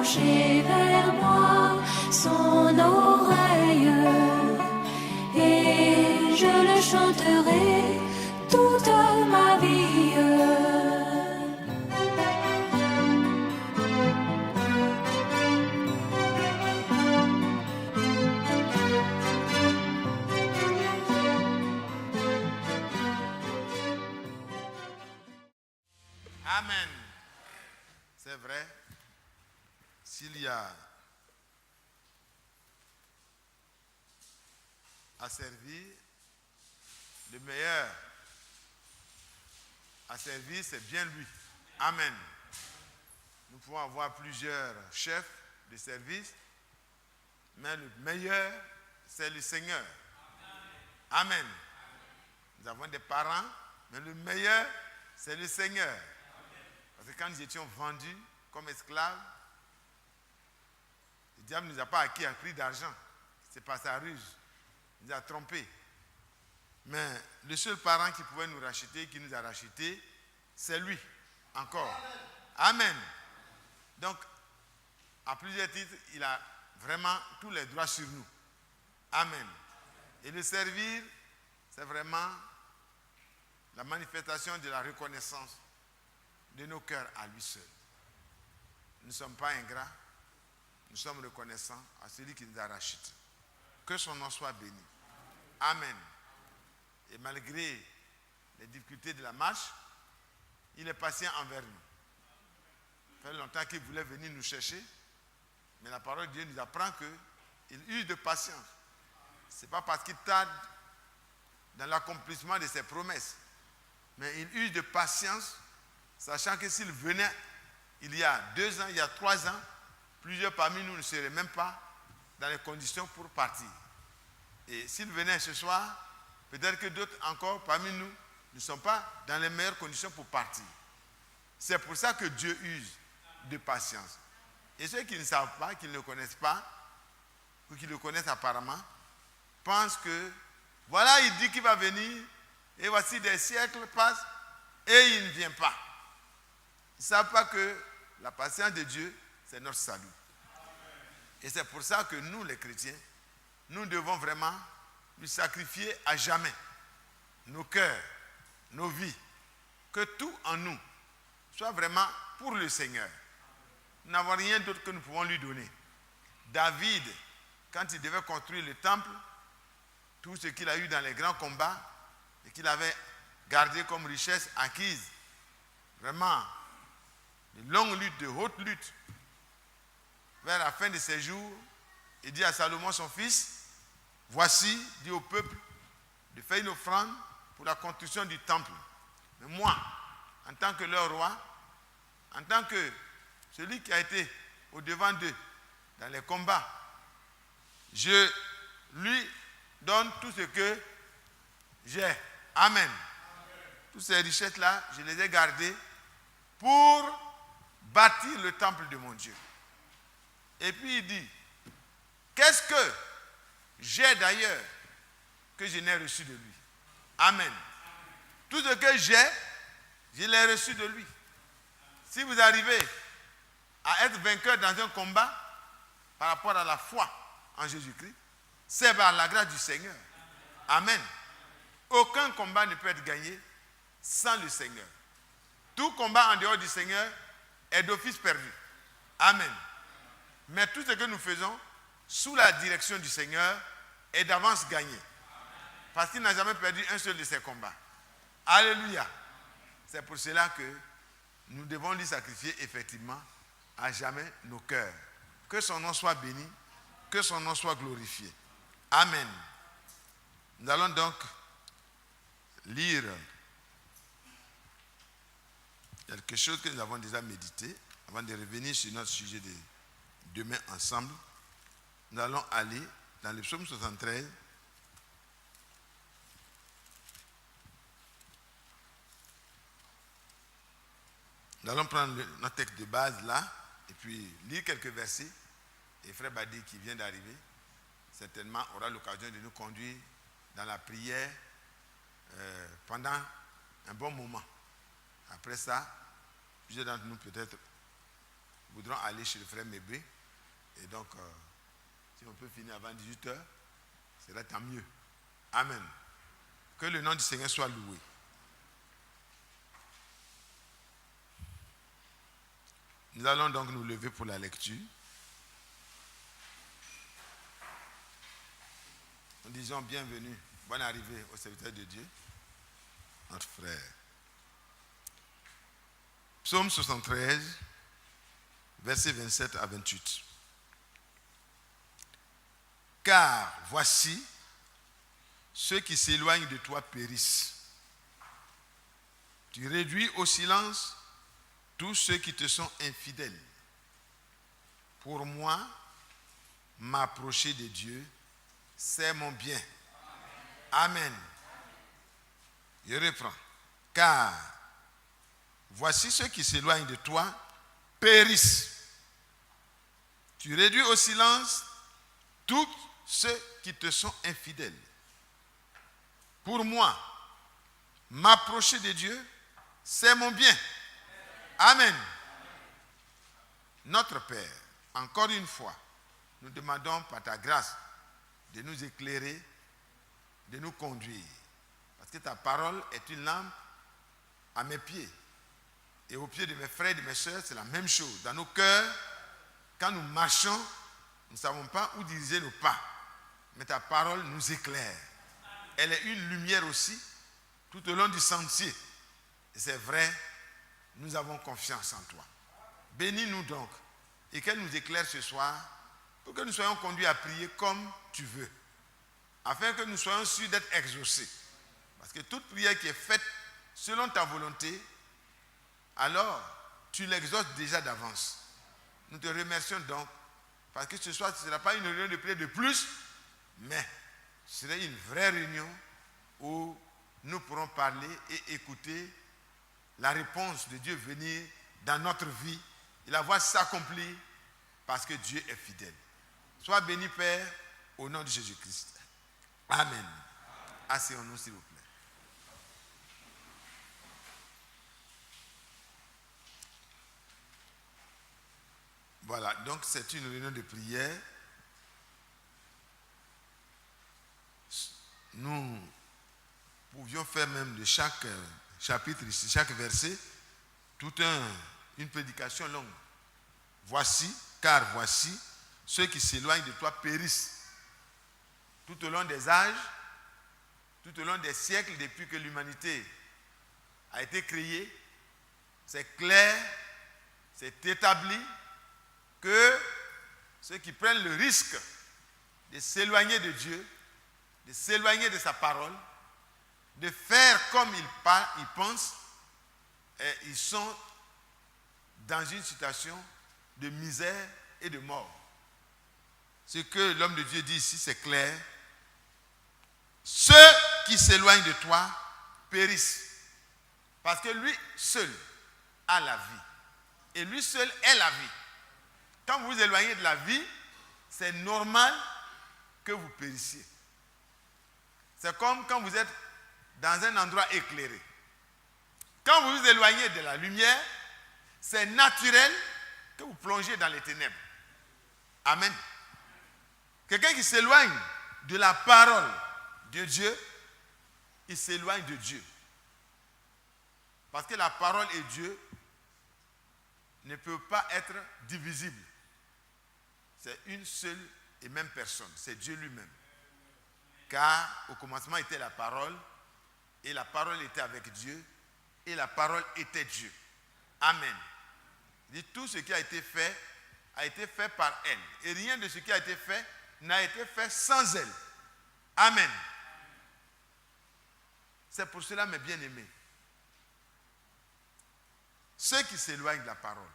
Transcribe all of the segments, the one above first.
pencher vers moi son oreille, et je le chanterai toute ma vie. Amen. C'est vrai, s'il y a à servir, le meilleur à servir, c'est bien lui. Amen. Nous pouvons avoir plusieurs chefs de service, mais le meilleur, c'est le Seigneur. Amen. Nous avons des parents, mais le meilleur, c'est le Seigneur. Parce que quand nous étions vendus comme esclaves, le diable ne nous a pas acquis à prix d'argent. C'est pas sa ruse. Il nous a trompés. Mais le seul parent qui pouvait nous racheter, qui nous a rachetés, c'est lui. Encore. Amen. Donc, à plusieurs titres, il a vraiment tous les droits sur nous. Amen. Et le servir, c'est vraiment la manifestation de la reconnaissance de nos cœurs à lui seul. Nous ne sommes pas ingrats, nous sommes reconnaissants à celui qui nous a rachetés. Que son nom soit béni. Amen. Et malgré les difficultés de la marche, il est patient envers nous. Ça fait longtemps qu'il voulait venir nous chercher, mais la parole de Dieu nous apprend qu'il use de patience. Ce n'est pas parce qu'il tarde dans l'accomplissement de ses promesses, mais il use de patience, sachant que s'il venait il y a 2 ans, il y a 3 ans, plusieurs parmi nous ne seraient même pas dans les conditions pour partir. Et s'il venait ce soir, peut-être que d'autres encore parmi nous ne sont pas dans les meilleures conditions pour partir. C'est pour ça que Dieu use de patience. Et ceux qui ne savent pas, qui ne le connaissent pas, ou qui le connaissent apparemment, pensent que, voilà, il dit qu'il va venir, et voici des siècles passent, et il ne vient pas. Ils ne savent pas que la patience de Dieu, c'est notre salut. Et c'est pour ça que nous, les chrétiens, nous devons vraiment lui sacrifier à jamais nos cœurs, nos vies, que tout en nous soit vraiment pour le Seigneur. Nous n'avons rien d'autre que nous pouvons lui donner. David, quand il devait construire le temple, tout ce qu'il a eu dans les grands combats et qu'il avait gardé comme richesse acquise, vraiment, de longues luttes, de hautes luttes, vers la fin de ses jours, il dit à Salomon, son fils, voici, dit au peuple, de faire une offrande pour la construction du temple. Mais moi, en tant que leur roi, en tant que celui qui a été au-devant d'eux dans les combats, je lui donne tout ce que j'ai. Amen. Toutes ces richesses-là, je les ai gardées pour bâtir le temple de mon Dieu. Et puis il dit, qu'est-ce que j'ai d'ailleurs que je n'ai reçu de lui? Amen. Tout ce que j'ai, je l'ai reçu de lui. Si vous arrivez à être vainqueur dans un combat par rapport à la foi en Jésus-Christ, c'est par la grâce du Seigneur. Amen. Aucun combat ne peut être gagné sans le Seigneur. Tout combat en dehors du Seigneur est d'office perdu. Amen. Mais tout ce que nous faisons sous la direction du Seigneur est d'avance gagné. Parce qu'il n'a jamais perdu un seul de ses combats. Alléluia. C'est pour cela que nous devons lui sacrifier effectivement à jamais nos cœurs. Que son nom soit béni, que son nom soit glorifié. Amen. Nous allons donc lire quelque chose que nous avons déjà médité avant de revenir sur notre sujet de demain ensemble. Nous allons aller dans le psaume 73. Nous allons prendre notre texte de base là et puis lire quelques versets. Et Frère Badi qui vient d'arriver, certainement aura l'occasion de nous conduire dans la prière pendant un bon moment. Après ça, plusieurs d'entre nous peut-être voudront aller chez le frère Mébé. Et donc, si on peut finir avant 18h, c'est là tant mieux. Amen. Que le nom du Seigneur soit loué. Nous allons donc nous lever pour la lecture. Nous disons bienvenue, bonne arrivée au serviteur de Dieu, notre frère. Psaume 73, versets 27 à 28. Car voici, ceux qui s'éloignent de toi périssent. Tu réduis au silence tous ceux qui te sont infidèles. Pour moi, m'approcher de Dieu, c'est mon bien. Amen. Je reprends. Car voici ceux qui s'éloignent de toi périssent. Tu réduis au silence tous ceux qui te sont infidèles. Pour moi, m'approcher de Dieu, c'est mon bien. Amen. Notre Père, encore une fois, nous demandons par ta grâce de nous éclairer, de nous conduire. Parce que ta parole est une lampe à mes pieds. Et aux pieds de mes frères et de mes soeurs, c'est la même chose. Dans nos cœurs, quand nous marchons, nous ne savons pas où diriger nos pas. Mais ta parole nous éclaire. Elle est une lumière aussi tout au long du sentier. Et c'est vrai, nous avons confiance en toi. Bénis-nous donc et qu'elle nous éclaire ce soir pour que nous soyons conduits à prier comme tu veux, afin que nous soyons sûrs d'être exaucés. Parce que toute prière qui est faite selon ta volonté, alors tu l'exauces déjà d'avance. Nous te remercions donc, parce que ce soir, ce ne sera pas une réunion de prière de plus, mais ce sera une vraie réunion où nous pourrons parler et écouter la réponse de Dieu venir dans notre vie et la voir s'accomplir parce que Dieu est fidèle. Sois béni, Père, au nom de Jésus-Christ. Amen. Asseyons-nous, s'il vous plaît. Voilà, donc c'est une réunion de prière. Nous pouvions faire même de chaque chapitre ici, chaque verset, toute une prédication longue. Voici, car voici, ceux qui s'éloignent de toi périssent. Tout au long des âges, tout au long des siècles, depuis que l'humanité a été créée, c'est clair, c'est établi que ceux qui prennent le risque de s'éloigner de Dieu, de s'éloigner de sa parole, de faire comme ils pensent, ils sont dans une situation de misère et de mort. Ce que l'homme de Dieu dit ici, c'est clair. Ceux qui s'éloignent de toi périssent. Parce que lui seul a la vie. Et lui seul est la vie. Quand vous vous éloignez de la vie, c'est normal que vous périssiez. C'est comme quand vous êtes dans un endroit éclairé. Quand vous vous éloignez de la lumière, c'est naturel que vous plongez dans les ténèbres. Amen. Quelqu'un qui s'éloigne de la parole de Dieu, il s'éloigne de Dieu. Parce que la parole et Dieu ne peuvent pas être divisibles. C'est une seule et même personne, c'est Dieu lui-même. Car au commencement était la parole, et la parole était avec Dieu, et la parole était Dieu. Amen. Et tout ce qui a été fait par elle. Et rien de ce qui a été fait n'a été fait sans elle. Amen. C'est pour cela, mes bien-aimés, ceux qui s'éloignent de la parole,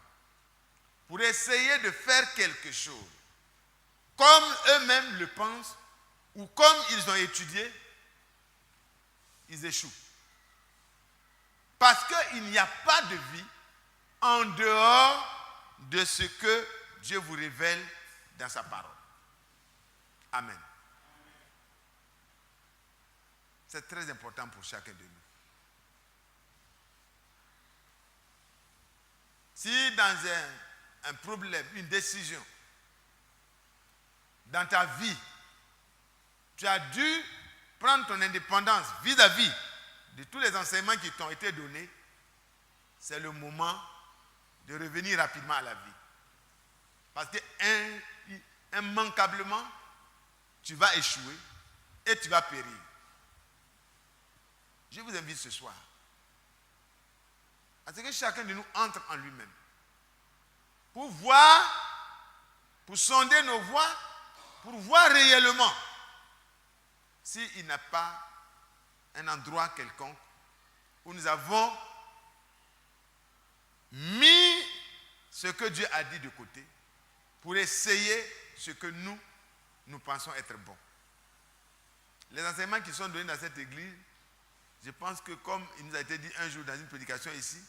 pour essayer de faire quelque chose, comme eux-mêmes le pensent, ou comme ils ont étudié, ils échouent. Parce qu'il n'y a pas de vie en dehors de ce que Dieu vous révèle dans sa parole. Amen. C'est très important pour chacun de nous. Si dans un problème, une décision dans ta vie, tu as dû prendre ton indépendance vis-à-vis de tous les enseignements qui t'ont été donnés, c'est le moment de revenir rapidement à la vie. Parce que immanquablement, tu vas échouer et tu vas périr. Je vous invite ce soir à ce que chacun de nous entre en lui-même pour voir, pour sonder nos voies, pour voir réellement s'il n'a pas un endroit quelconque où nous avons mis ce que Dieu a dit de côté pour essayer ce que nous pensons être bon. Les enseignements qui sont donnés dans cette église, je pense que comme il nous a été dit un jour dans une prédication ici,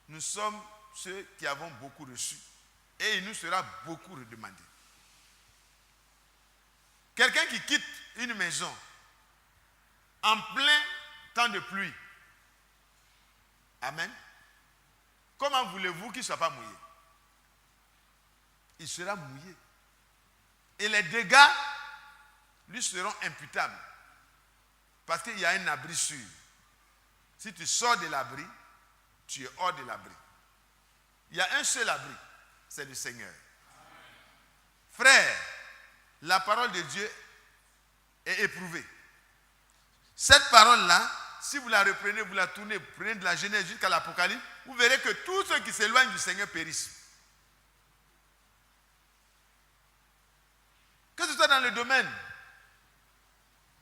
nous sommes ceux qui avons beaucoup reçu et il nous sera beaucoup redemandé. Quelqu'un qui quitte une maison en plein temps de pluie, amen, comment voulez-vous qu'il ne soit pas mouillé? Il sera mouillé. Et les dégâts lui seront imputables. Parce qu'il y a un abri sûr. Si tu sors de l'abri, tu es hors de l'abri. Il y a un seul abri, c'est le Seigneur. Frère, la parole de Dieu est éprouvée. Cette parole-là, si vous la reprenez, vous la tournez, vous prenez de la Genèse jusqu'à l'Apocalypse, vous verrez que tous ceux qui s'éloignent du Seigneur périssent. Que ce soit dans le domaine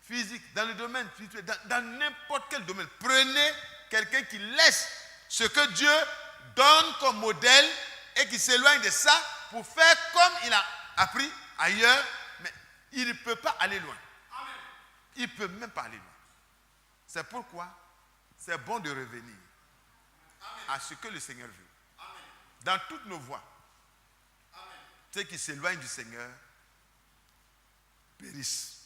physique, dans le domaine spirituel, dans n'importe quel domaine, prenez quelqu'un qui laisse ce que Dieu donne comme modèle et qui s'éloigne de ça pour faire comme il a appris ailleurs, mais il ne peut pas aller loin. Il ne peut même pas aller loin. C'est pourquoi c'est bon de revenir à ce que le Seigneur veut. Dans toutes nos voies, ceux qui s'éloignent du Seigneur périssent.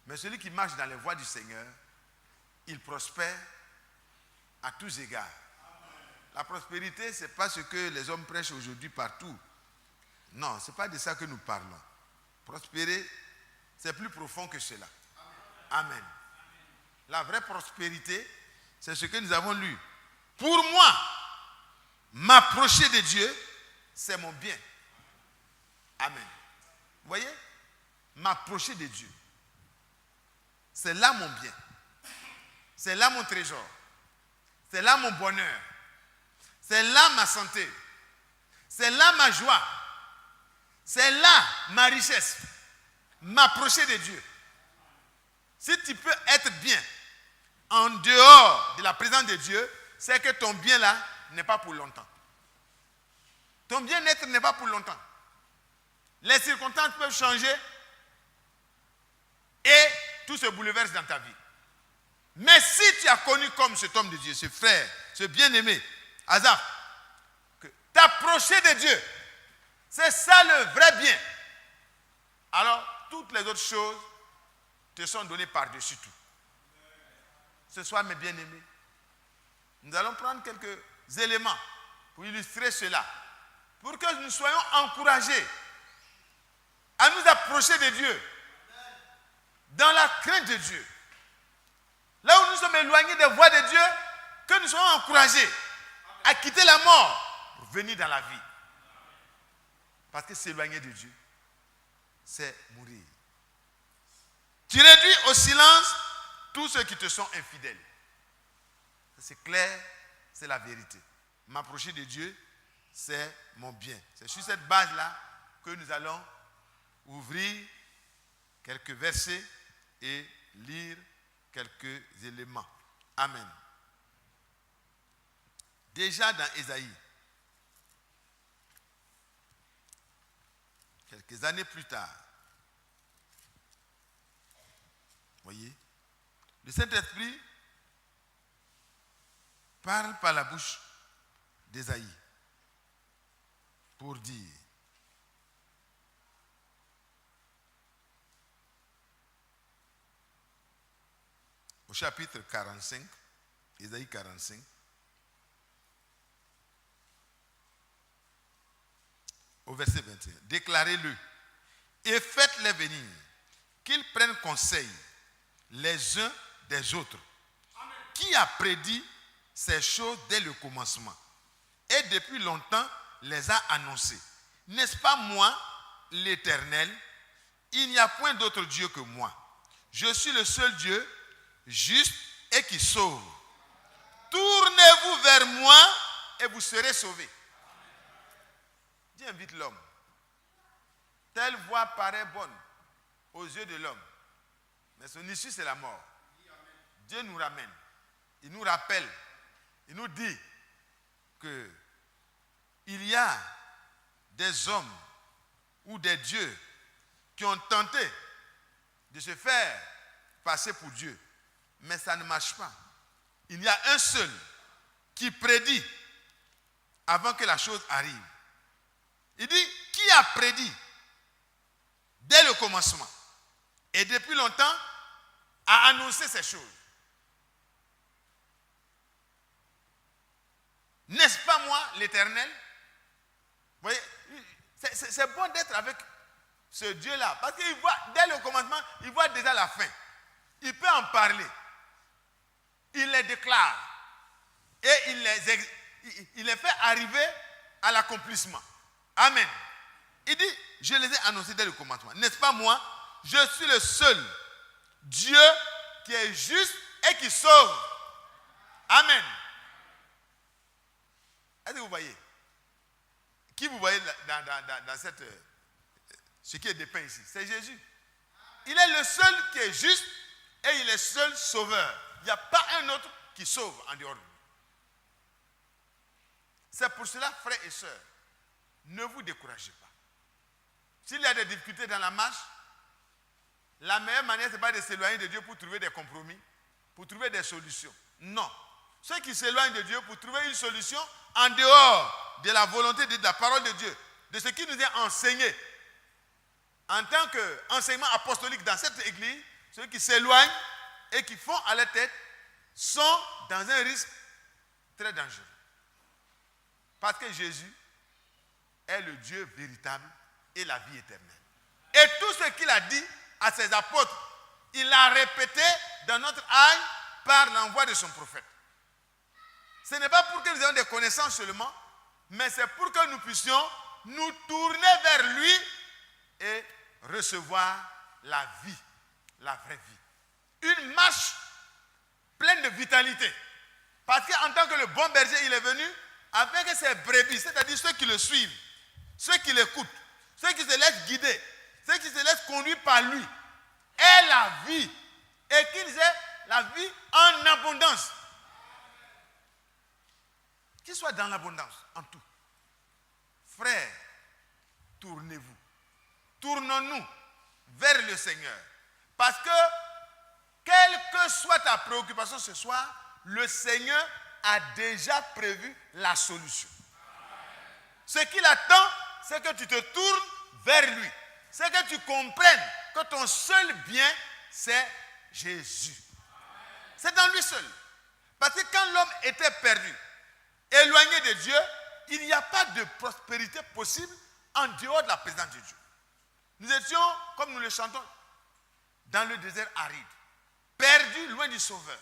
Mais celui qui marche dans les voies du Seigneur, il prospère à tous égards. La prospérité, ce n'est pas ce que les hommes prêchent aujourd'hui partout. Non, ce n'est pas de ça que nous parlons. Prospérer, c'est plus profond que cela. Amen. La vraie prospérité, c'est ce que nous avons lu. Pour moi, m'approcher de Dieu, c'est mon bien. Amen. Vous voyez? M'approcher de Dieu. C'est là mon bien. C'est là mon trésor. C'est là mon bonheur. C'est là ma santé. C'est là ma joie. C'est là ma richesse. M'approcher de Dieu. Si tu peux être bien en dehors de la présence de Dieu, c'est que ton bien là n'est pas pour longtemps. Ton bien-être n'est pas pour longtemps. Les circonstances peuvent changer et tout se bouleverse dans ta vie. Mais si tu as connu comme cet homme de Dieu, ce frère, ce bien-aimé, Asaph, que t'approcher de Dieu, c'est ça le vrai bien. Alors, toutes les autres choses te sont données par-dessus tout. Ce soir, mes bien-aimés, nous allons prendre quelques éléments pour illustrer cela, pour que nous soyons encouragés à nous approcher de Dieu, dans la crainte de Dieu. Là où nous sommes éloignés des voies de Dieu, que nous soyons encouragés à quitter la mort pour venir dans la vie. Parce que s'éloigner de Dieu, c'est mourir. Tu réduis au silence tous ceux qui te sont infidèles. C'est clair, c'est la vérité. M'approcher de Dieu, c'est mon bien. C'est sur cette base-là que nous allons ouvrir quelques versets et lire quelques éléments. Amen. Déjà dans Ésaïe, quelques années plus tard, voyez, le Saint-Esprit parle par la bouche d'Ésaïe pour dire: au chapitre 45, Ésaïe 45, au verset 21. Déclarez-le et faites-les venir, qu'ils prennent conseil les uns des autres. Amen. Qui a prédit ces choses dès le commencement et depuis longtemps les a annoncées? N'est-ce pas moi, l'Éternel? Il n'y a point d'autre Dieu que moi. Je suis le seul Dieu, juste et qui sauve. Tournez-vous vers moi et vous serez sauvés. Dieu invite l'homme. Telle voie paraît bonne aux yeux de l'homme, mais son issue c'est la mort. Dieu nous ramène, il nous rappelle, il nous dit que il y a des hommes ou des dieux qui ont tenté de se faire passer pour Dieu, mais ça ne marche pas. Il y a un seul qui prédit avant que la chose arrive. Il dit, qui a prédit dès le commencement et depuis longtemps a annoncé ces choses? N'est-ce pas moi, l'Éternel? Vous voyez, c'est bon d'être avec ce Dieu-là, parce qu'il voit, dès le commencement, il voit déjà la fin. Il peut en parler. Il les déclare. Et il les fait arriver à l'accomplissement. Amen. Il dit, je les ai annoncés dès le commencement. N'est-ce pas moi? Je suis le seul Dieu qui est juste et qui sauve. Amen. Est-ce que vous voyez? Qui vous voyez dans cette, ce qui est dépeint ici? C'est Jésus. Il est le seul qui est juste et il est le seul sauveur. Il n'y a pas un autre qui sauve en dehors de lui. C'est pour cela, frères et sœurs, ne vous découragez pas. S'il y a des difficultés dans la marche, la meilleure manière, ce n'est pas de s'éloigner de Dieu pour trouver des compromis, pour trouver des solutions. Non. Ceux qui s'éloignent de Dieu pour trouver une solution en dehors de la volonté de la parole de Dieu, de ce qui nous est enseigné en tant qu'enseignement apostolique dans cette église, ceux qui s'éloignent et qui font à la tête sont dans un risque très dangereux. Parce que Jésus est le Dieu véritable et la vie éternelle. Et tout ce qu'il a dit à ses apôtres, il l'a répété dans notre âge par l'envoi de son prophète. Ce n'est pas pour que nous ayons des connaissances seulement, mais c'est pour que nous puissions nous tourner vers lui et recevoir la vie, la vraie vie. Une marche pleine de vitalité. Parce qu'en tant que le bon berger, il est venu avec ses brebis, c'est-à-dire ceux qui le suivent, ceux qui l'écoutent, ceux qui se laissent guider, ceux qui se laissent conduire par lui, aient la vie et qu'ils aient la vie en abondance. Qu'ils soient dans l'abondance, en tout. Frères, tournez-vous. Tournons-nous vers le Seigneur. Parce que, quelle que soit ta préoccupation ce soir, le Seigneur a déjà prévu la solution. Ce qu'il attend, c'est que tu te tournes vers lui. C'est que tu comprennes que ton seul bien, c'est Jésus. C'est dans lui seul. Parce que quand l'homme était perdu, éloigné de Dieu, il n'y a pas de prospérité possible en dehors de la présence de Dieu. Nous étions, comme nous le chantons, dans le désert aride, perdus loin du Sauveur.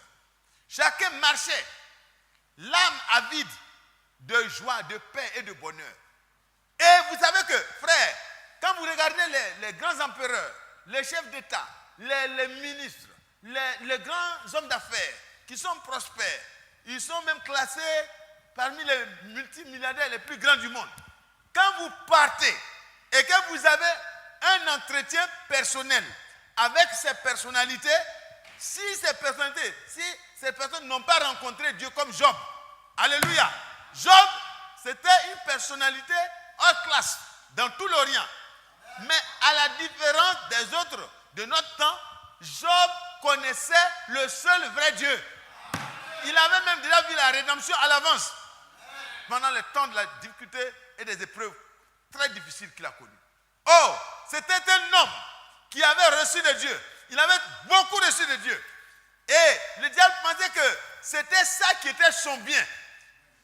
Chacun marchait, l'âme avide de joie, de paix et de bonheur. Et vous savez que, frère, quand vous regardez les grands empereurs, les chefs d'État, les ministres, les grands hommes d'affaires qui sont prospères, ils sont même classés parmi les multimilliardaires les plus grands du monde. Quand vous partez et que vous avez un entretien personnel avec ces personnalités, si ces personnes n'ont pas rencontré Dieu comme Job, alléluia, Job, c'était une personnalité hors classe dans tout l'Orient. Mais à la différence des autres de notre temps, Job connaissait le seul vrai Dieu. Il avait même déjà vu la rédemption à l'avance pendant le temps de la difficulté et des épreuves très difficiles qu'il a connues. Oh, c'était un homme qui avait reçu de Dieu. Il avait beaucoup reçu de Dieu. Et le diable pensait que c'était ça qui était son bien.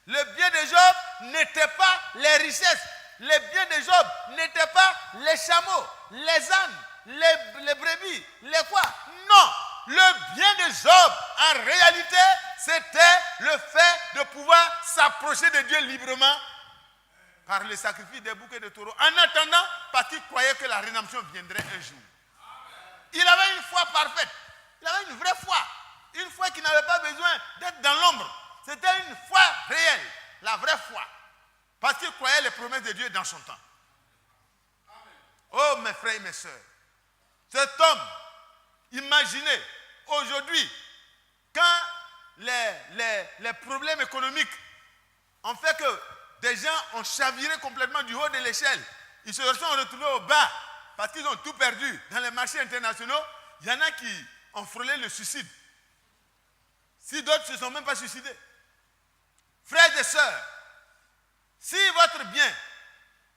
Le bien de Job n'était pas les richesses. Les biens de Job n'étaient pas les chameaux, les ânes, les brebis, les quoi. Non, le bien de Job, en réalité, c'était le fait de pouvoir s'approcher de Dieu librement par le sacrifice des boucs et des taureaux, en attendant, parce qu'il croyait que la rédemption viendrait un jour. Il avait une foi parfaite, il avait une vraie foi, une foi qui n'avait pas besoin d'être dans l'ombre. C'était une foi réelle, la vraie foi, parce qu'il croyait les promesses de Dieu dans son temps. Oh mes frères et mes sœurs, cet homme, imaginez, aujourd'hui, quand les problèmes économiques ont fait que des gens ont chaviré complètement du haut de l'échelle, ils se sont retrouvés au bas parce qu'ils ont tout perdu dans les marchés internationaux. Il y en a qui ont frôlé le suicide. Si d'autres ne se sont même pas suicidés. Frères et sœurs, si votre bien,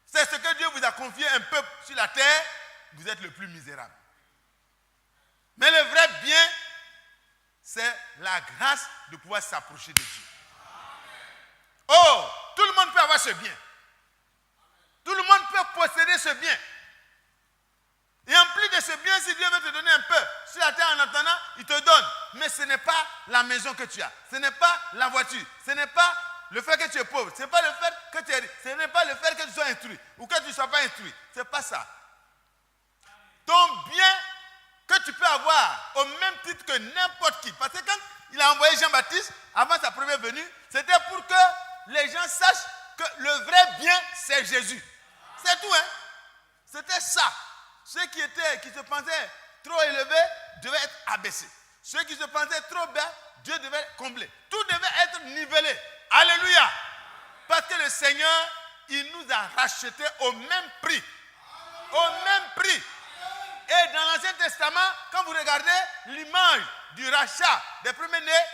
c'est ce que Dieu vous a confié, un peuple sur la terre, vous êtes le plus misérable. Mais le vrai bien, c'est la grâce de pouvoir s'approcher de Dieu. Oh, tout le monde peut avoir ce bien. Tout le monde peut posséder ce bien. Et en plus de ce bien, si Dieu veut te donner un peu sur la terre en attendant, il te donne. Mais ce n'est pas la maison que tu as. Ce n'est pas la voiture. Ce n'est pas le fait que tu es pauvre. Ce n'est pas le fait que tu es riche. Ce n'est pas le fait que tu sois instruit ou que tu ne sois pas instruit. Ce n'est pas ça. Ton bien que tu peux avoir au même titre que n'importe qui. Parce que quand il a envoyé Jean-Baptiste, avant sa première venue, c'était pour que les gens sachent que le vrai bien, c'est Jésus. C'est tout, hein. C'était ça. Ceux qui se pensaient trop élevés devaient être abaissés. Ceux qui se pensaient trop bas, Dieu devait combler. Tout devait être nivelé. Alléluia. Parce que le Seigneur, il nous a rachetés au même prix. Au même prix. Et dans l'Ancien Testament, quand vous regardez l'image du rachat des premiers-nés,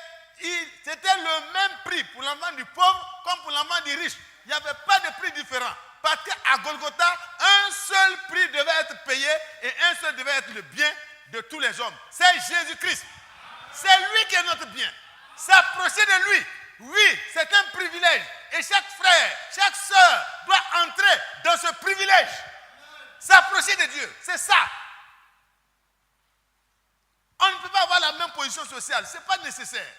c'était le même prix pour l'enfant du pauvre comme pour l'enfant du riche. Il n'y avait pas de prix différent. Parce qu'à Golgotha, un seul prix devait être payé et un seul devait être le bien de tous les hommes. C'est Jésus-Christ. C'est lui qui est notre bien. S'approcher de lui, oui, c'est un privilège. Et chaque frère, chaque soeur doit entrer dans ce privilège. S'approcher de Dieu, c'est ça. On ne peut pas avoir la même position sociale, ce n'est pas nécessaire.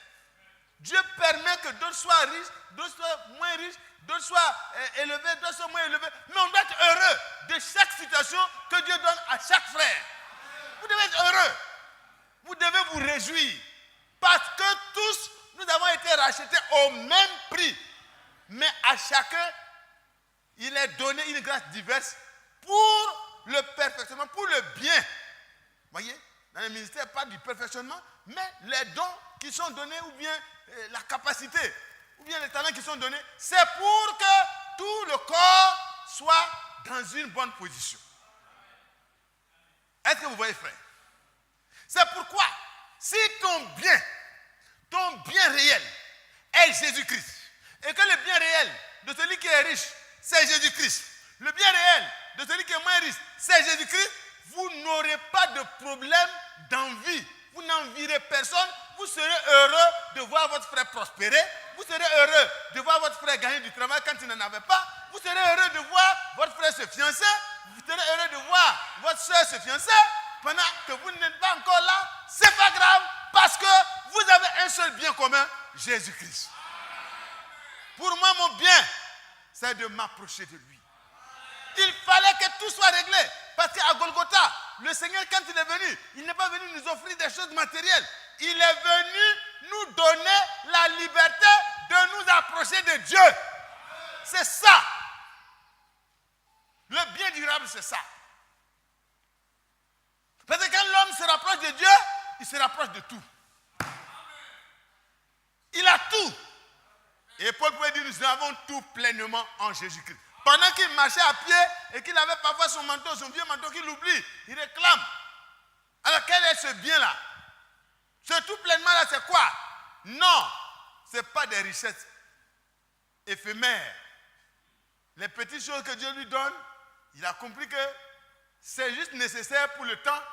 Dieu permet que d'autres soient riches, d'autres soient moins riches, d'autres soient élevés, d'autres soient moins élevés. Mais on doit être heureux de chaque situation que Dieu donne à chaque frère. Vous devez être heureux. Vous devez vous réjouir. Parce que tous, nous avons été rachetés au même prix. Mais à chacun, il est donné une grâce diverse pour le perfectionnement, pour le bien. Voyez, dans le ministère, pas du perfectionnement, mais les dons qui sont donnés ou bien la capacité ou bien les talents qui sont donnés, c'est pour que tout le corps soit dans une bonne position. Est-ce que vous voyez, frère? C'est pourquoi, si ton bien réel est Jésus-Christ, et que le bien réel de celui qui est riche, c'est Jésus-Christ, le bien réel de celui qui est moins riche, c'est Jésus-Christ, vous n'aurez pas de problème d'envie. Vous n'envierez personne. Vous serez heureux de voir votre frère prospérer. Vous serez heureux de voir votre frère gagner du travail quand il n'en avait pas. Vous serez heureux de voir votre frère se fiancer. Vous serez heureux de voir votre soeur se fiancer. Pendant que vous n'êtes pas encore là, ce n'est pas grave parce que vous avez un seul bien commun, Jésus-Christ. Pour moi, mon bien, c'est de m'approcher de lui. Il fallait que tout soit réglé. Parce qu'à Golgotha, le Seigneur, quand il est venu, il n'est pas venu nous offrir des choses matérielles. Il est venu nous donner la liberté de nous approcher de Dieu. C'est ça. Le bien durable, c'est ça. Parce que quand l'homme se rapproche de Dieu, il se rapproche de tout. Il a tout. Et Paul pouvait dire, nous avons tout pleinement en Jésus-Christ. Pendant qu'il marchait à pied et qu'il avait parfois son manteau, son vieux manteau qu'il oublie, il réclame. Alors quel est ce bien-là? Ce tout pleinement là, c'est quoi? Non, ce n'est pas des richesses éphémères. Les petites choses que Dieu lui donne, il a compris que c'est juste nécessaire pour le temps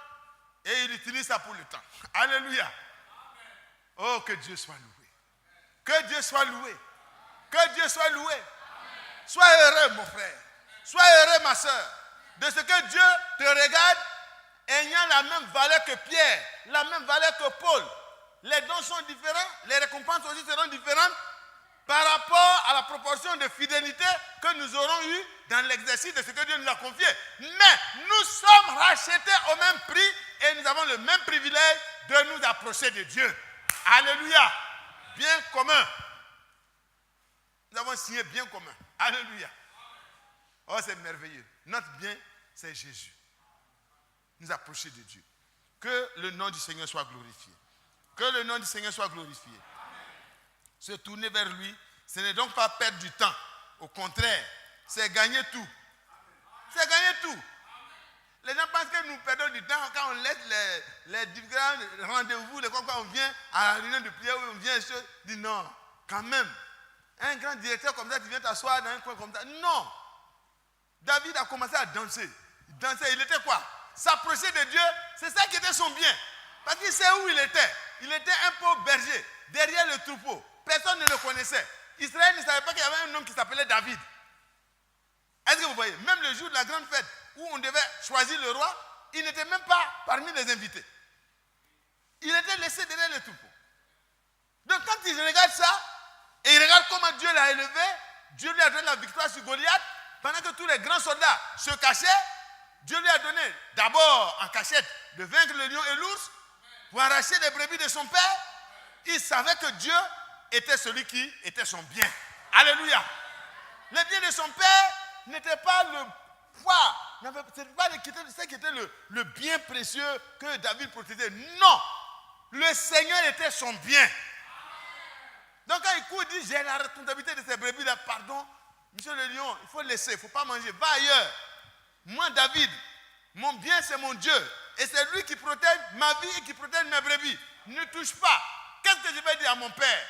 et il utilise ça pour le temps. Alléluia. Oh, que Dieu soit loué. Que Dieu soit loué. Que Dieu soit loué. Sois heureux, mon frère. Sois heureux, ma soeur, de ce que Dieu te regarde ayant la même valeur que Pierre, la même valeur que Paul. Les dons sont différents, les récompenses aussi seront différentes par rapport à la proportion de fidélité que nous aurons eue dans l'exercice de ce que Dieu nous a confié. Mais nous sommes rachetés au même prix et nous avons le même privilège de nous approcher de Dieu. Alléluia. Bien commun. Nous avons signé bien commun. Alléluia. Oh, c'est merveilleux. Notre bien, c'est Jésus. Nous approcher de Dieu. Que le nom du Seigneur soit glorifié. Que le nom du Seigneur soit glorifié. Se tourner vers lui, ce n'est donc pas perdre du temps. Au contraire, c'est gagner tout. C'est gagner tout. Les gens pensent que nous perdons du temps quand on laisse les différents rendez-vous, quand on vient à la réunion de prière, où on vient, je dis non, quand même. Un grand directeur comme ça, tu viens t'asseoir dans un coin comme ça. Non. David a commencé à danser. Il dansait, il était quoi? S'approcher de Dieu, c'est ça qui était son bien. Parce qu'il sait où il était. Il était un pauvre berger, derrière le troupeau. Personne ne le connaissait. Israël ne savait pas qu'il y avait un homme qui s'appelait David. Est-ce que vous voyez? Même le jour de la grande fête, où on devait choisir le roi, il n'était même pas parmi les invités. Il était laissé derrière le troupeau. Donc quand il regarde ça, et il regarde comment Dieu l'a élevé, Dieu lui a donné la victoire sur Goliath, pendant que tous les grands soldats se cachaient, Dieu lui a donné d'abord en cachette de vaincre le lion et l'ours pour arracher les brebis de son père. Il savait que Dieu était celui qui était son bien. Alléluia. Le bien de son père n'était pas le poids, ce n'était pas ce qui était le bien précieux que David protégeait. Non, le Seigneur était son bien. Donc quand il court, il dit, j'ai la responsabilité de ces brebis là, pardon, monsieur le lion, il faut laisser, il ne faut pas manger, va ailleurs. Moi, David, mon bien, c'est mon Dieu. Et c'est lui qui protège ma vie et qui protège mes brebis. Ne touche pas. Qu'est-ce que je vais dire à mon père?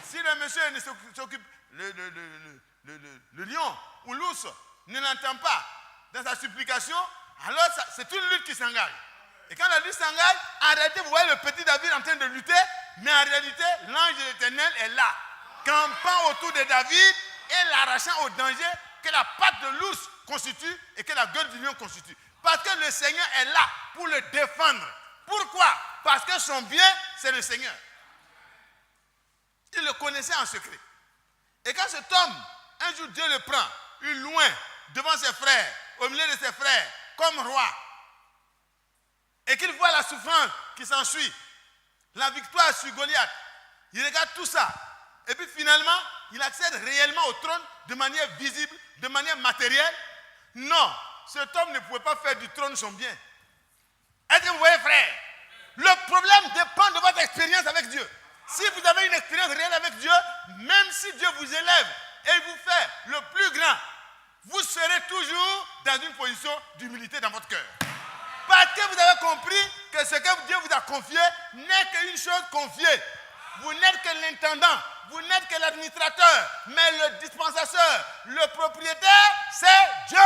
Si le monsieur ne s'occupe, le lion ou l'ours ne l'entend pas dans sa supplication, alors c'est une lutte qui s'engage. Et quand la lutte s'engage, en réalité, vous voyez le petit David en train de lutter, mais en réalité, l'ange de l'Éternel est là, campant autour de David et l'arrachant au danger que la patte de l'ours constitue et que la gueule du lion constitue. Parce que le Seigneur est là pour le défendre. Pourquoi? Parce que son bien, c'est le Seigneur. Il le connaissait en secret. Et quand cet homme, un jour Dieu le prend, il loin, devant ses frères, au milieu de ses frères, comme roi, et qu'il voit la souffrance qui s'ensuit, la victoire sur Goliath, il regarde tout ça. Et puis finalement, il accède réellement au trône de manière visible, de manière matérielle. Non, cet homme ne pouvait pas faire du trône son bien. Est-ce que vous voyez, frère? Le problème dépend de votre expérience avec Dieu. Si vous avez une expérience réelle avec Dieu, même si Dieu vous élève et vous fait le plus grand, vous serez toujours dans une position d'humilité dans votre cœur. Parce que vous avez compris que ce que Dieu vous a confié n'est qu'une chose confiée. Vous n'êtes que l'intendant, vous n'êtes que l'administrateur, mais le dispensateur, le propriétaire, c'est Dieu.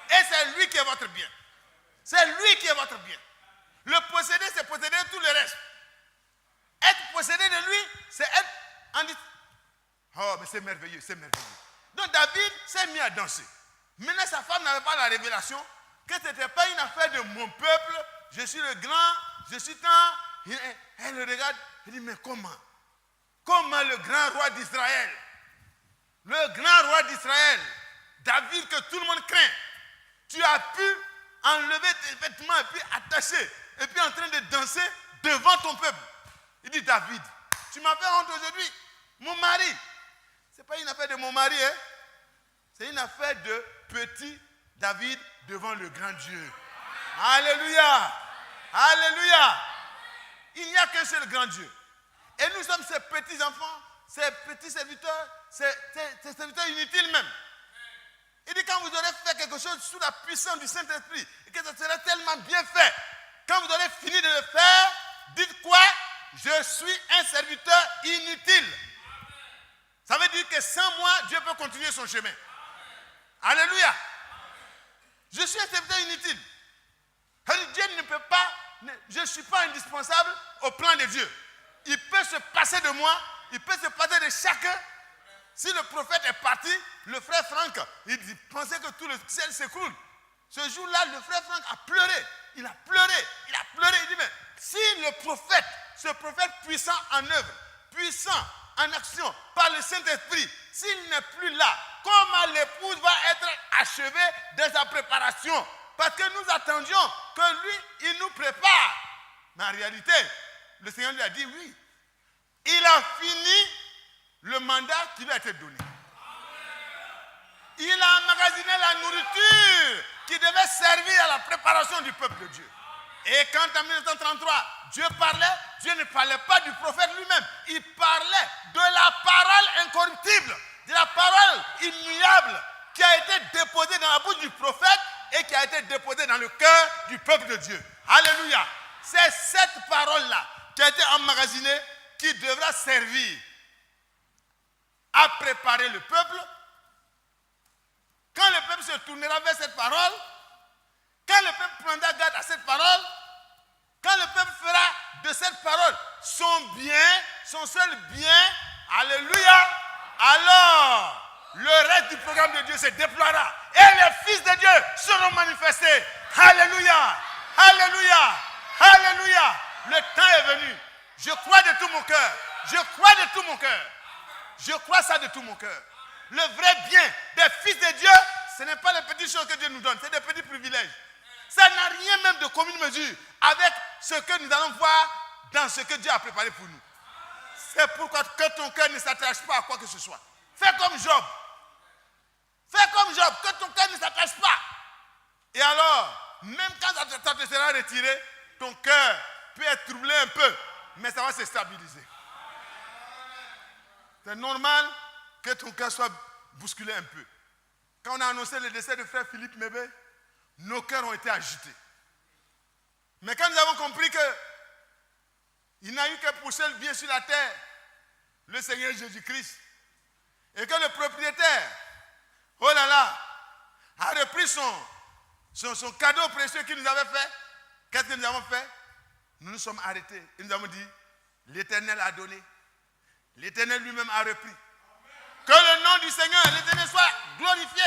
Et c'est lui qui est votre bien. C'est lui qui est votre bien. Le posséder, c'est posséder tout le reste. Être possédé de lui, c'est être en dit. Oh, mais c'est merveilleux, c'est merveilleux. Donc David s'est mis à danser. Maintenant, sa femme n'avait pas la révélation que ce n'était pas une affaire de mon peuple, je suis le grand, je suis tant. Elle le regarde, elle dit, mais comment? Comment le grand roi d'Israël, David que tout le monde craint, tu as pu enlever tes vêtements et puis attacher, et puis en train de danser devant ton peuple. Il dit, David, tu m'as fait honte aujourd'hui. Mon mari, ce n'est pas une affaire de mon mari, hein? C'est une affaire de petit David devant le grand Dieu. Alléluia. Alléluia. Il n'y a qu'un seul grand Dieu. Et nous sommes ces petits enfants, ces petits serviteurs, ces serviteurs inutiles même. Il dit, quand vous aurez fait quelque chose sous la puissance du Saint-Esprit, et que ça sera tellement bien fait, quand vous aurez fini de le faire, dites quoi? Je suis un serviteur inutile. Ça veut dire que sans moi, Dieu peut continuer son chemin. Alléluia. Je suis un serviteur inutile. Dieu ne peut pas, je ne suis pas indispensable au plan de Dieu. Il peut se passer de moi, il peut se passer de chacun. Si le prophète est parti, le frère Franck, il pensait que tout le ciel s'écroule. Ce jour-là, le frère Franck a pleuré. Il a pleuré. Il dit, mais si le prophète, ce prophète puissant en œuvre, puissant en action, par le Saint-Esprit, s'il n'est plus là, comment l'épouse va être achevée de sa préparation? Parce que nous attendions que lui, il nous prépare. Mais en réalité, le Seigneur lui a dit oui. Il a fini le mandat qui lui a été donné. Il a emmagasiné la nourriture qui devait servir à la préparation du peuple de Dieu. Et quand en 1933, Dieu parlait, Dieu ne parlait pas du prophète lui-même. Il parlait de la parole incorruptible, de la parole immuable qui a été déposée dans la bouche du prophète et qui a été déposée dans le cœur du peuple de Dieu. Alléluia. C'est cette parole-là qui a été emmagasinée qui devra servir à préparer le peuple. Quand le peuple se tournera vers cette parole, quand le peuple prendra garde à cette parole, quand le peuple fera de cette parole son bien, son seul bien, alléluia, alors le reste du programme de Dieu se déploiera et les fils de Dieu seront manifestés. Alléluia, alléluia, alléluia. Le temps est venu. Je crois de tout mon cœur. Je crois de tout mon cœur. Je crois ça de tout mon cœur. Le vrai bien des fils de Dieu, ce n'est pas les petites choses que Dieu nous donne, c'est des petits privilèges. Ça n'a rien même de commune mesure avec ce que nous allons voir dans ce que Dieu a préparé pour nous. C'est pourquoi que ton cœur ne s'attache pas à quoi que ce soit. Fais comme Job. Fais comme Job, que ton cœur ne s'attache pas. Et alors, même quand ça te sera retiré, ton cœur peut être troublé un peu, mais ça va se stabiliser. C'est normal que ton cœur soit bousculé un peu. Quand on a annoncé le décès de frère Philippe Mébé, nos cœurs ont été agités. Mais quand nous avons compris qu'il n'a eu que pour seul bien sur la terre, le Seigneur Jésus-Christ, et que le propriétaire, oh là là, a repris son cadeau précieux qu'il nous avait fait, qu'est-ce que nous avons fait? Nous nous sommes arrêtés et nous avons dit, l'Éternel a donné, l'Éternel lui-même a repris. Que le nom du Seigneur, l'Éternel, soit glorifié.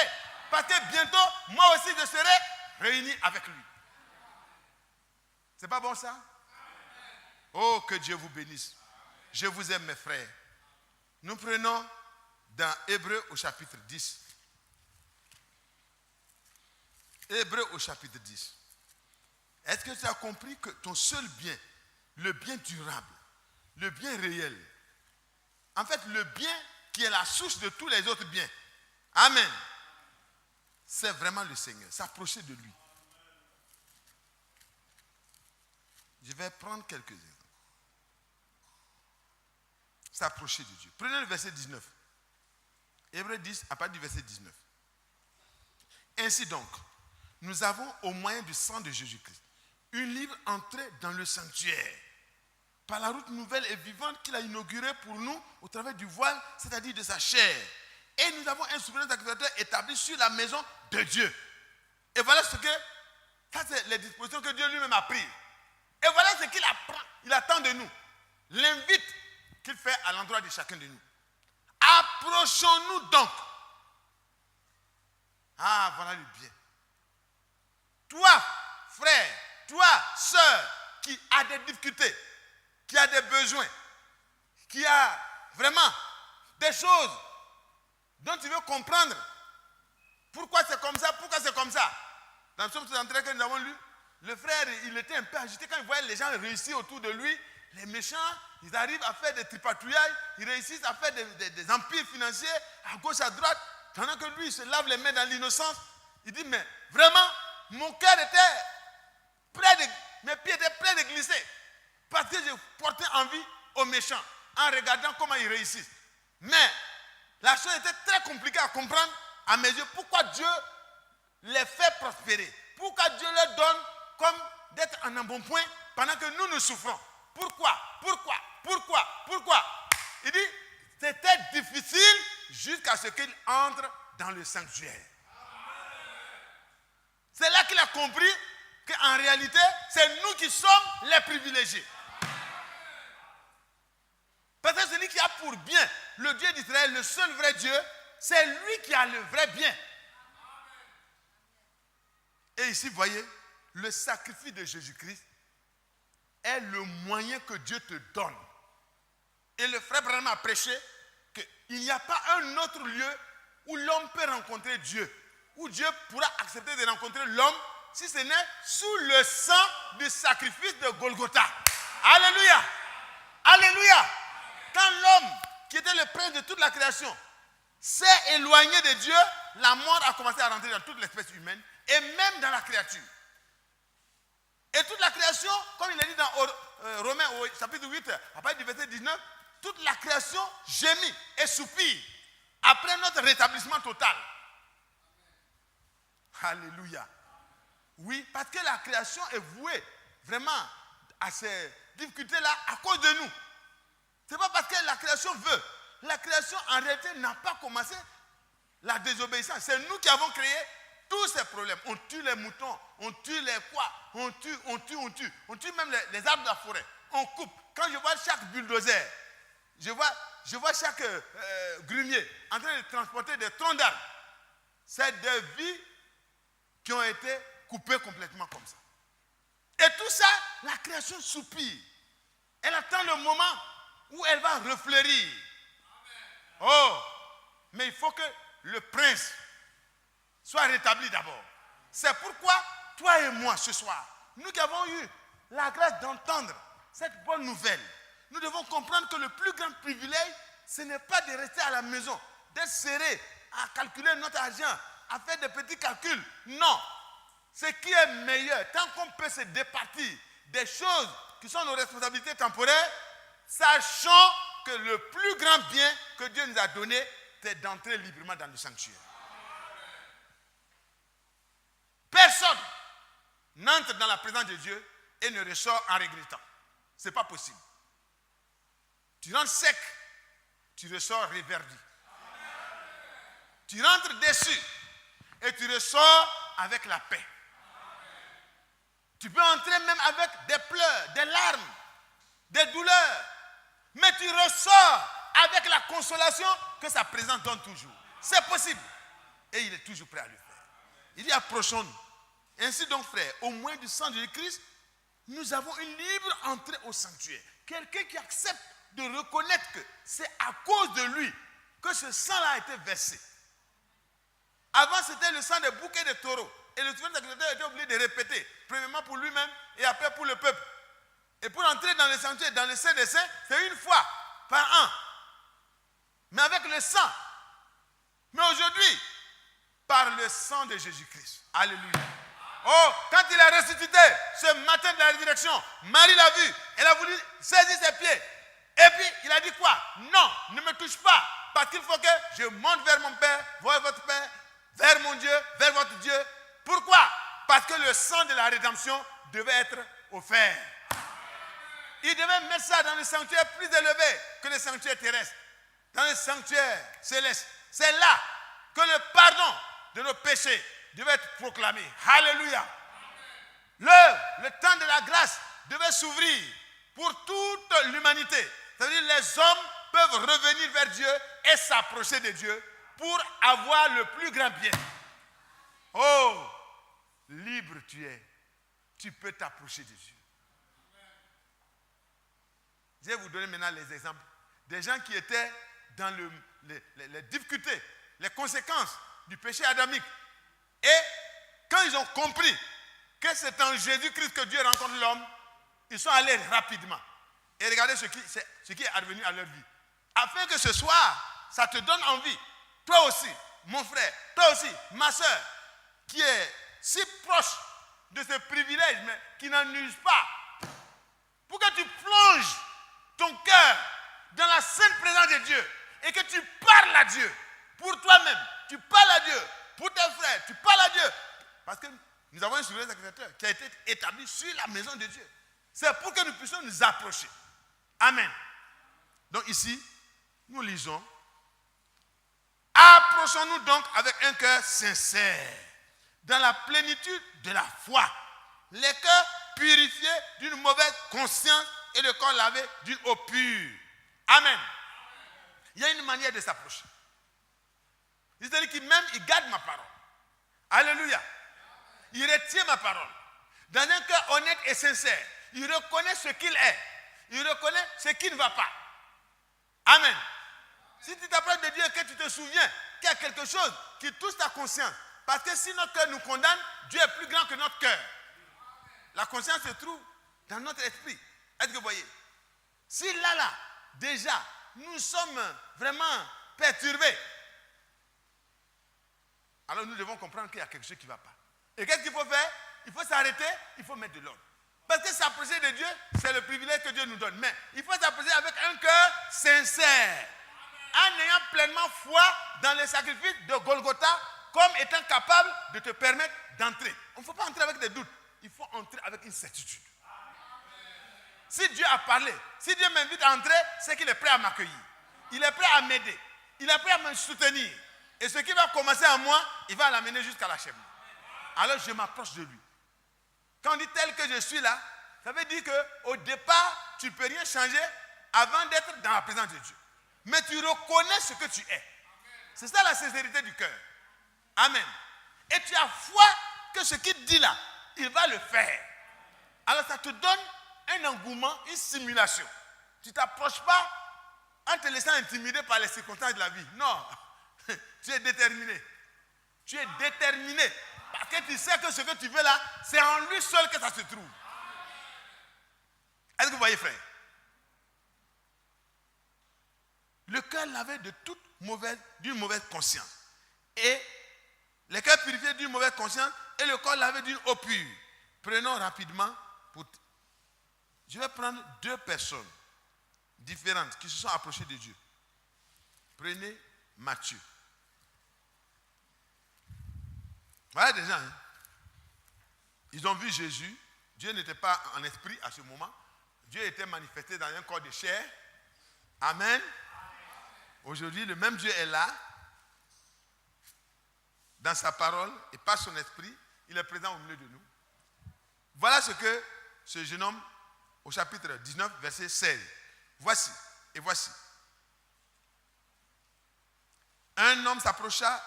Parce que bientôt, moi aussi, je serai réuni avec lui. C'est pas bon ça? Oh, que Dieu vous bénisse. Je vous aime, mes frères. Nous prenons dans Hébreux au chapitre 10. Hébreux au chapitre 10. Est-ce que tu as compris que ton seul bien, le bien durable, le bien réel, en fait, le bien qui est la source de tous les autres biens, amen, c'est vraiment le Seigneur, s'approcher de lui. Je vais prendre quelques exemples. S'approcher de Dieu. Prenez le verset 19. Hébreux 10, à partir du verset 19. Ainsi donc, nous avons au moyen du sang de Jésus-Christ une libre entrée dans le sanctuaire par la route nouvelle et vivante qu'il a inaugurée pour nous au travers du voile, c'est-à-dire de sa chair. Et nous avons un souverain sacrificateur établi sur la maison de Dieu. Et voilà ce que, ça c'est les dispositions que Dieu lui-même a prises. Et voilà ce qu'il apprend, il attend de nous. L'invite qu'il fait à l'endroit de chacun de nous. Approchons-nous donc. Ah, voilà le bien. Toi, frère, toi, sœur, qui a des difficultés, qui a des besoins, qui a vraiment des choses dont tu veux comprendre pourquoi c'est comme ça, pourquoi c'est comme ça. Dans le psaume 33 que nous avons lu, le frère, il était un peu agité quand il voyait les gens réussir autour de lui. Les méchants, ils arrivent à faire des tripatouillages, ils réussissent à faire des empires financiers à gauche, à droite, pendant que lui, il se lave les mains dans l'innocence. Il dit, mais vraiment, mon cœur était près de, mes pieds étaient près de glisser, parce que je portais envie aux méchants, en regardant comment ils réussissent. Mais la chose était très compliquée à comprendre à mes yeux. Pourquoi Dieu les fait prospérer? Pourquoi Dieu leur donne comme d'être en embonpoint pendant que nous souffrons? Pourquoi? Il dit, c'était difficile jusqu'à ce qu'il entre dans le sanctuaire. C'est là qu'il a compris qu'en réalité, c'est nous qui sommes les privilégiés. Parce que celui qui a pour bien le Dieu d'Israël, le seul vrai Dieu, c'est lui qui a le vrai bien. Et ici, vous voyez, le sacrifice de Jésus-Christ est le moyen que Dieu te donne. Et le frère Branham a prêché qu'il n'y a pas un autre lieu où l'homme peut rencontrer Dieu, où Dieu pourra accepter de rencontrer l'homme, si ce n'est sous le sang du sacrifice de Golgotha. Alléluia! Alléluia! Quand l'homme, qui était le prince de toute la création, s'est éloigné de Dieu, la mort a commencé à rentrer dans toute l'espèce humaine et même dans la créature. Et toute la création, comme il a dit dans Romains au chapitre 8, à partir du verset 19, toute la création gémit et soupire après notre rétablissement total. Alléluia. Oui, parce que la création est vouée vraiment à ces difficultés-là à cause de nous. Ce n'est pas parce que la création veut. La création, en réalité, n'a pas commencé la désobéissance. C'est nous qui avons créé tous ces problèmes. On tue les moutons, on tue les quoi, on tue même les arbres de la forêt. On coupe. Quand je vois chaque bulldozer, je vois chaque grumier en train de transporter des troncs d'arbres. C'est des vies qui ont été coupées complètement comme ça. Et tout ça, la création soupire. Elle attend le moment où elle va refleurir. Oh, mais il faut que le prince soit rétabli d'abord. C'est pourquoi, toi et moi, ce soir, nous qui avons eu la grâce d'entendre cette bonne nouvelle, nous devons comprendre que le plus grand privilège, ce n'est pas de rester à la maison, d'être serré, à calculer notre argent, à faire des petits calculs. Non. Ce qui est meilleur, tant qu'on peut se départir des choses qui sont nos responsabilités temporaires, sachant que le plus grand bien que Dieu nous a donné, c'est d'entrer librement dans le sanctuaire. Personne n'entre dans la présence de Dieu et ne ressort en regrettant. Ce n'est pas possible. Tu rentres sec, tu ressors réverdi. Tu rentres déçu et tu ressors avec la paix. Tu peux entrer même avec des pleurs, des larmes, des douleurs, mais tu ressors avec la consolation que sa présence donne toujours. C'est possible. Et il est toujours prêt à le faire. Il dit, approchons-nous. Ainsi donc, frère, au moins du sang de Jésus-Christ, nous avons une libre entrée au sanctuaire. Quelqu'un qui accepte de reconnaître que c'est à cause de lui que ce sang-là a été versé. Avant, c'était le sang des bouquets de taureaux. Et le souverain sacrificateur était obligé de répéter, premièrement pour lui-même et après pour le peuple. Et pour entrer dans le sanctuaire, dans le Saint des Saints, c'est une fois par an. Mais avec le sang. Mais aujourd'hui, par le sang de Jésus-Christ. Alléluia. Oh, quand il a ressuscité ce matin de la résurrection, Marie l'a vu. Elle a voulu saisir ses pieds. Et puis, il a dit quoi? Non, ne me touche pas. Parce qu'il faut que je monte vers mon Père, vers votre Père, vers mon Dieu, vers votre Dieu. Pourquoi? Parce que le sang de la rédemption devait être offert. Il devait mettre ça dans le sanctuaire plus élevé que le sanctuaire terrestre. Dans le sanctuaire céleste. C'est là que le pardon de nos péchés devait être proclamé. Alléluia. Le temps de la grâce devait s'ouvrir pour toute l'humanité. C'est-à-dire les hommes peuvent revenir vers Dieu et s'approcher de Dieu pour avoir le plus grand bien. Oh, libre tu es. Tu peux t'approcher de Dieu. Je vais vous donner maintenant les exemples des gens qui étaient dans les difficultés, les conséquences du péché adamique. Et quand ils ont compris que c'est en Jésus-Christ que Dieu rencontre l'homme, ils sont allés rapidement. Et regardez ce qui est advenu à leur vie. Afin que ce soir, ça te donne envie. Toi aussi, mon frère, toi aussi, ma soeur, qui est si proche de ce privilège, mais qui n'en use pas, pour que tu plonges ton cœur dans la sainte présence de Dieu et que tu parles à Dieu pour toi-même, tu parles à Dieu pour tes frères, tu parles à Dieu. Parce que nous avons un souverain sacrificateur qui a été établi sur la maison de Dieu. C'est pour que nous puissions nous approcher. Amen. Donc ici, nous lisons. Approchons-nous donc avec un cœur sincère, dans la plénitude de la foi, les cœurs purifiés d'une mauvaise conscience et le corps lavé d'une eau pure. Amen. Il y a une manière de s'approcher. C'est-à-dire qu'il garde ma parole. Alléluia. Il retient ma parole. Dans un cœur honnête et sincère, il reconnaît ce qu'il est. Il reconnaît ce qui ne va pas. Amen. Si tu t'approches de Dieu et que tu te souviens qu'il y a quelque chose qui touche ta conscience, parce que si notre cœur nous condamne, Dieu est plus grand que notre cœur. La conscience se trouve dans notre esprit. Est-ce que vous voyez? Si là, déjà, nous sommes vraiment perturbés, alors nous devons comprendre qu'il y a quelque chose qui ne va pas. Et qu'est-ce qu'il faut faire? Il faut s'arrêter, il faut mettre de l'ordre. Parce que s'approcher de Dieu, c'est le privilège que Dieu nous donne. Mais il faut s'approcher avec un cœur sincère, en ayant pleinement foi dans le sacrifice de Golgotha, comme étant capable de te permettre d'entrer. On ne faut pas entrer avec des doutes, il faut entrer avec une certitude. Si Dieu a parlé, si Dieu m'invite à entrer, c'est qu'il est prêt à m'accueillir. Il est prêt à m'aider. Il est prêt à me soutenir. Et ce qui va commencer en moi, il va l'amener jusqu'à l'achèvement. Alors je m'approche de lui. Quand on dit tel que je suis là, ça veut dire qu'au départ, tu ne peux rien changer avant d'être dans la présence de Dieu. Mais tu reconnais ce que tu es. C'est ça la sincérité du cœur. Amen. Et tu as foi que ce qu'il dit là, il va le faire. Alors ça te donne un engouement, une simulation. Tu ne t'approches pas en te laissant intimider par les circonstances de la vie. Non, tu es déterminé. Tu es déterminé. Parce que tu sais que ce que tu veux là, c'est en lui seul que ça se trouve. Est-ce que vous voyez, frère? Le cœur lavé d'une mauvaise conscience. Et le cœur purifié d'une mauvaise conscience et le corps lavé d'une eau pure. Prenons rapidement Je vais prendre 2 personnes différentes qui se sont approchées de Dieu. Prenez Matthieu. Voilà des gens. Hein? Ils ont vu Jésus. Dieu n'était pas en esprit à ce moment. Dieu était manifesté dans un corps de chair. Amen. Aujourd'hui, le même Dieu est là. Dans sa parole et par son esprit. Il est présent au milieu de nous. Voilà ce que ce jeune homme, au chapitre 19, verset 16. Voici, et voici. Un homme s'approcha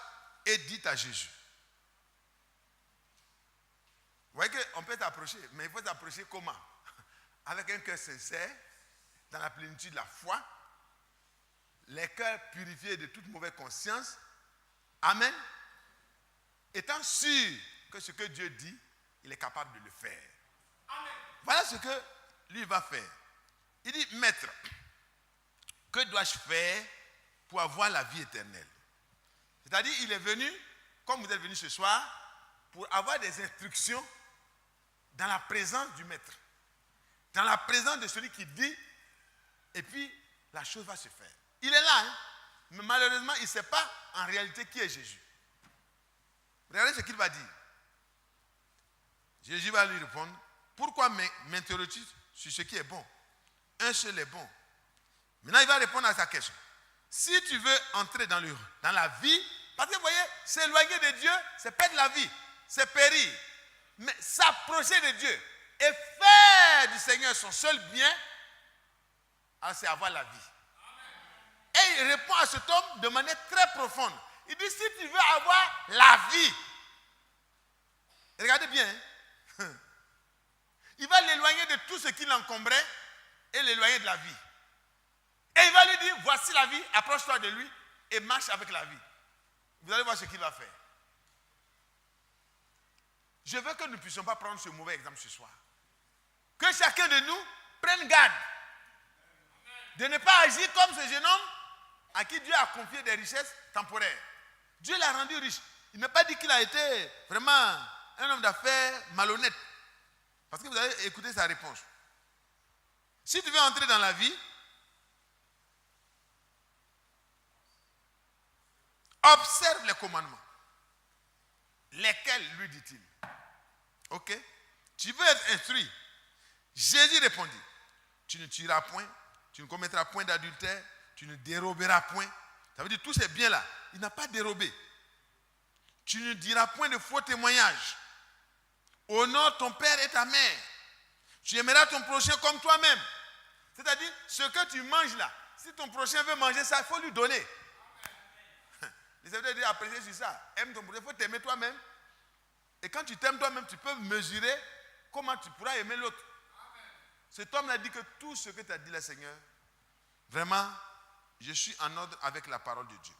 et dit à Jésus. Vous voyez qu'on peut t'approcher, mais il faut t'approcher comment? Avec un cœur sincère, dans la plénitude de la foi, les cœurs purifiés de toute mauvaise conscience. Amen. Étant sûr que ce que Dieu dit, il est capable de le faire. Amen. Voilà ce que lui va faire. Il dit, Maître, que dois-je faire pour avoir la vie éternelle? C'est-à-dire, il est venu, comme vous êtes venu ce soir, pour avoir des instructions dans la présence du Maître. Dans la présence de celui qui dit, et puis la chose va se faire. Il est là, hein, mais malheureusement, il ne sait pas en réalité qui est Jésus. Regardez ce qu'il va dire. Jésus va lui répondre, pourquoi m'interroges-tu sur ce qui est bon? Un seul est bon. Maintenant, il va répondre à sa question. Si tu veux entrer dans la vie, parce que vous voyez, s'éloigner de Dieu, c'est perdre la vie, c'est périr. Mais s'approcher de Dieu et faire du Seigneur son seul bien, alors c'est avoir la vie. Et il répond à cet homme de manière très profonde. Il dit, si tu veux avoir la vie, regardez bien, hein? Il va l'éloigner de tout ce qui l'encombrait et l'éloigner de la vie. Et il va lui dire, voici la vie, approche-toi de lui et marche avec la vie. Vous allez voir ce qu'il va faire. Je veux que nous ne puissions pas prendre ce mauvais exemple ce soir. Que chacun de nous prenne garde de ne pas agir comme ce jeune homme à qui Dieu a confié des richesses temporaires. Dieu l'a rendu riche. Il n'a pas dit qu'il a été vraiment un homme d'affaires malhonnête. Parce que vous avez écouté sa réponse. Si tu veux entrer dans la vie, observe les commandements. Lesquels, lui dit-il? Ok? Tu veux être instruit? Jésus répondit, tu ne tueras point, tu ne commettras point d'adultère, tu ne déroberas point. Ça veut dire tous ces biens-là, il n'a pas dérobé. Tu ne diras point de faux témoignages. Honore ton père et ta mère. Tu aimeras ton prochain comme toi-même. C'est-à-dire, ce que tu manges là, Si ton prochain veut manger ça, il faut lui donner. Les serviteurs disent apprécier sur ça. Aime ton prochain, il faut t'aimer toi-même. Et quand tu t'aimes toi-même, tu peux mesurer comment tu pourras aimer l'autre. Cet homme a dit que tout ce que tu as dit là, Seigneur, vraiment, je suis en ordre avec la parole de Dieu.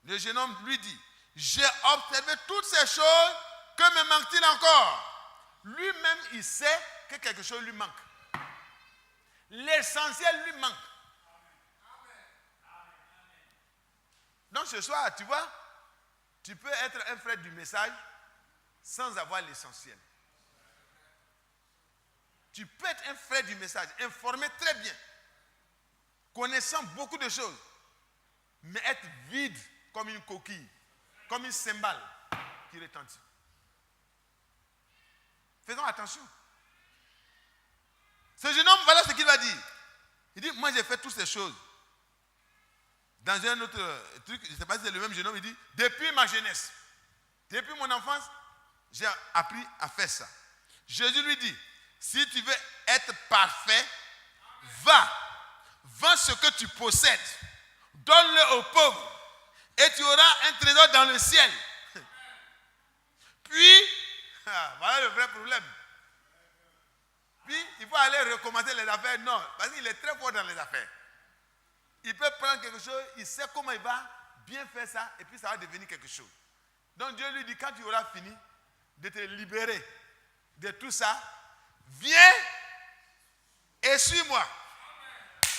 Le jeune homme lui dit, j'ai observé toutes ces choses, que me manque-t-il encore? Lui-même, il sait que quelque chose lui manque. L'essentiel lui manque. Donc ce soir, tu vois, tu peux être un frère du message sans avoir l'essentiel. Tu peux être un frère du message, informé très bien, connaissant beaucoup de choses, mais être vide comme une coquille, comme une cymbale qui retentit. Faisons attention. Ce jeune homme, voilà ce qu'il va dire. Il dit, moi j'ai fait toutes ces choses. Dans un autre truc, je ne sais pas si c'est le même jeune homme, il dit, depuis ma jeunesse, depuis mon enfance, j'ai appris à faire ça. Jésus lui dit, si tu veux être parfait, va, vends ce que tu possèdes, donne-le aux pauvres, et tu auras un trésor dans le ciel. Puis, voilà le vrai problème. Puis, il faut aller recommencer les affaires. Non, parce qu'il est très fort dans les affaires. Il peut prendre quelque chose, il sait comment il va bien faire ça, et puis ça va devenir quelque chose. Donc Dieu lui dit, quand tu auras fini de te libérer de tout ça, viens et suis-moi.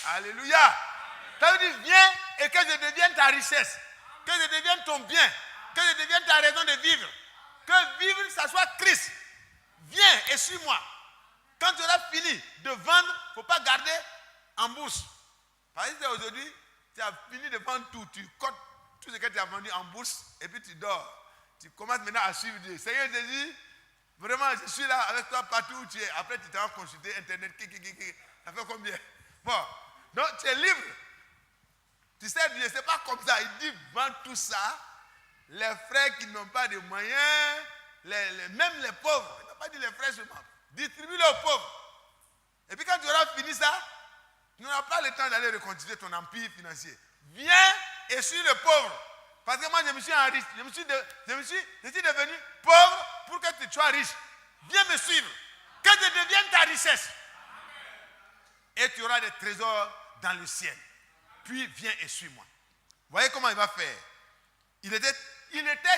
Alléluia. Ça veut dire, viens et que je devienne ta richesse, que je devienne ton bien, que je devienne ta raison de vivre. Que vivre, ça soit Christ. Viens et suis-moi. Quand tu auras fini de vendre, il ne faut pas garder en bourse. Parce que aujourd'hui, tu as fini de vendre tout. Tu cotes tout ce que tu as vendu en bourse et puis tu dors. Tu commences maintenant à suivre Dieu. Seigneur Jésus, vraiment, je suis là avec toi partout où tu es. Après, tu t'as consulté Internet. Ça fait combien? Bon, donc tu es libre. Tu sais, Dieu, ce n'est pas comme ça. Il dit, vends tout ça. Les frères qui n'ont pas de moyens, même les pauvres, il n'a pas dit les frères seulement, distribue-les aux pauvres. Et puis quand tu auras fini ça, tu n'auras pas le temps d'aller reconstituer ton empire financier. Viens et suis le pauvre. Parce que moi je me suis enrichi, je suis devenu pauvre pour que tu sois riche. Viens me suivre, que je devienne ta richesse. Et tu auras des trésors dans le ciel. Puis viens et suis-moi. Voyez comment il va faire. Il était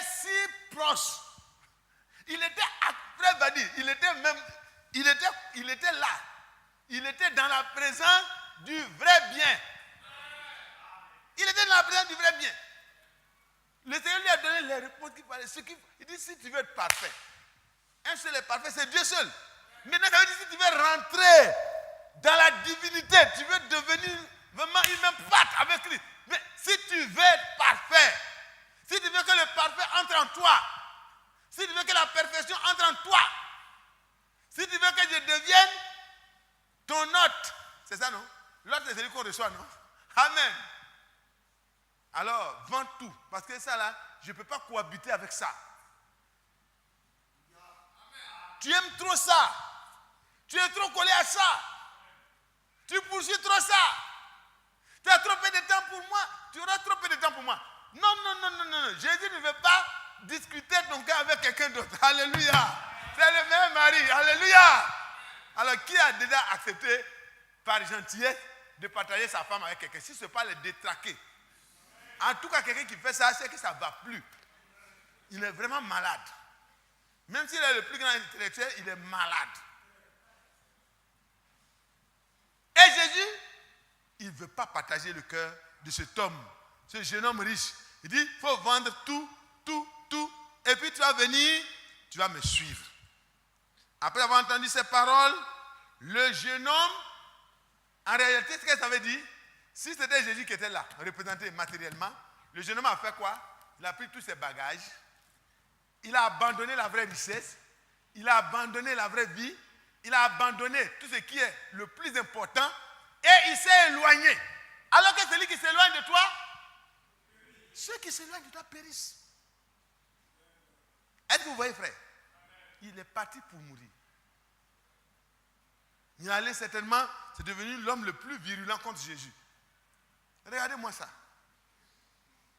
si proche. Il était après va dire, il était là. Il était dans la présence du vrai bien. Il était dans la présence du vrai bien. Le Seigneur lui a donné les réponses qu'il fallait. Il dit, si tu veux être parfait, un seul est parfait, c'est Dieu seul. Maintenant, ça veut dire, si tu veux rentrer dans la divinité, tu veux devenir vraiment une même patte avec lui. Mais si tu veux être parfait, si tu veux que le parfait entre en toi, si tu veux que la perfection entre en toi, si tu veux que je devienne ton hôte, c'est ça non? L'hôte c'est celui qu'on reçoit, non? Amen. Alors, vends tout, parce que ça là, je ne peux pas cohabiter avec ça. Tu aimes trop ça. Tu es trop collé à ça. Tu poursuis trop ça. Tu as trop peu de temps pour moi. Tu auras trop peu de temps pour moi. Non. Jésus ne veut pas discuter ton cas avec quelqu'un d'autre. Alléluia. C'est le même mari. Alléluia. Alors, qui a déjà accepté par gentillesse de partager sa femme avec quelqu'un? Si ce n'est pas le détraquer. En tout cas, quelqu'un qui fait ça, c'est que ça ne va plus. Il est vraiment malade. Même s'il est le plus grand intellectuel, il est malade. Et Jésus, il ne veut pas partager le cœur de cet homme, ce jeune homme riche. Il dit, il faut vendre tout. Et puis tu vas venir, tu vas me suivre. Après avoir entendu ces paroles, le jeune homme, en réalité, ce que ça veut dire, si c'était Jésus qui était là, représenté matériellement, le jeune homme a fait quoi? Il a pris tous ses bagages, il a abandonné la vraie richesse, il a abandonné la vraie vie, il a abandonné tout ce qui est le plus important et il s'est éloigné. Alors que celui qui s'éloigne de toi, ceux qui s'éloignent de toi périssent. Est-ce que vous voyez, frère? Il est parti pour mourir. Il allait certainement, c'est devenu l'homme le plus virulent contre Jésus. Regardez-moi ça.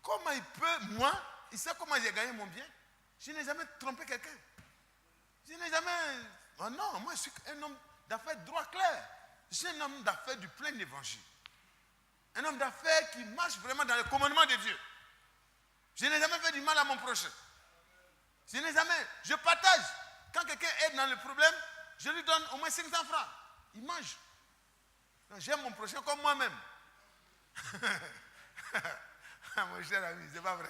Comment il peut, moi, il sait comment j'ai gagné mon bien. Je n'ai jamais trompé quelqu'un. Je n'ai jamais... Oh non, moi je suis un homme d'affaires droit clair. Je suis un homme d'affaires du plein évangile. Un homme d'affaires qui marche vraiment dans le commandement de Dieu. Je n'ai jamais fait du mal à mon prochain. Je partage. Quand quelqu'un est dans le problème, je lui donne au moins 500 francs. Il mange. J'aime mon prochain comme moi-même. Mon cher ami, c'est pas vrai.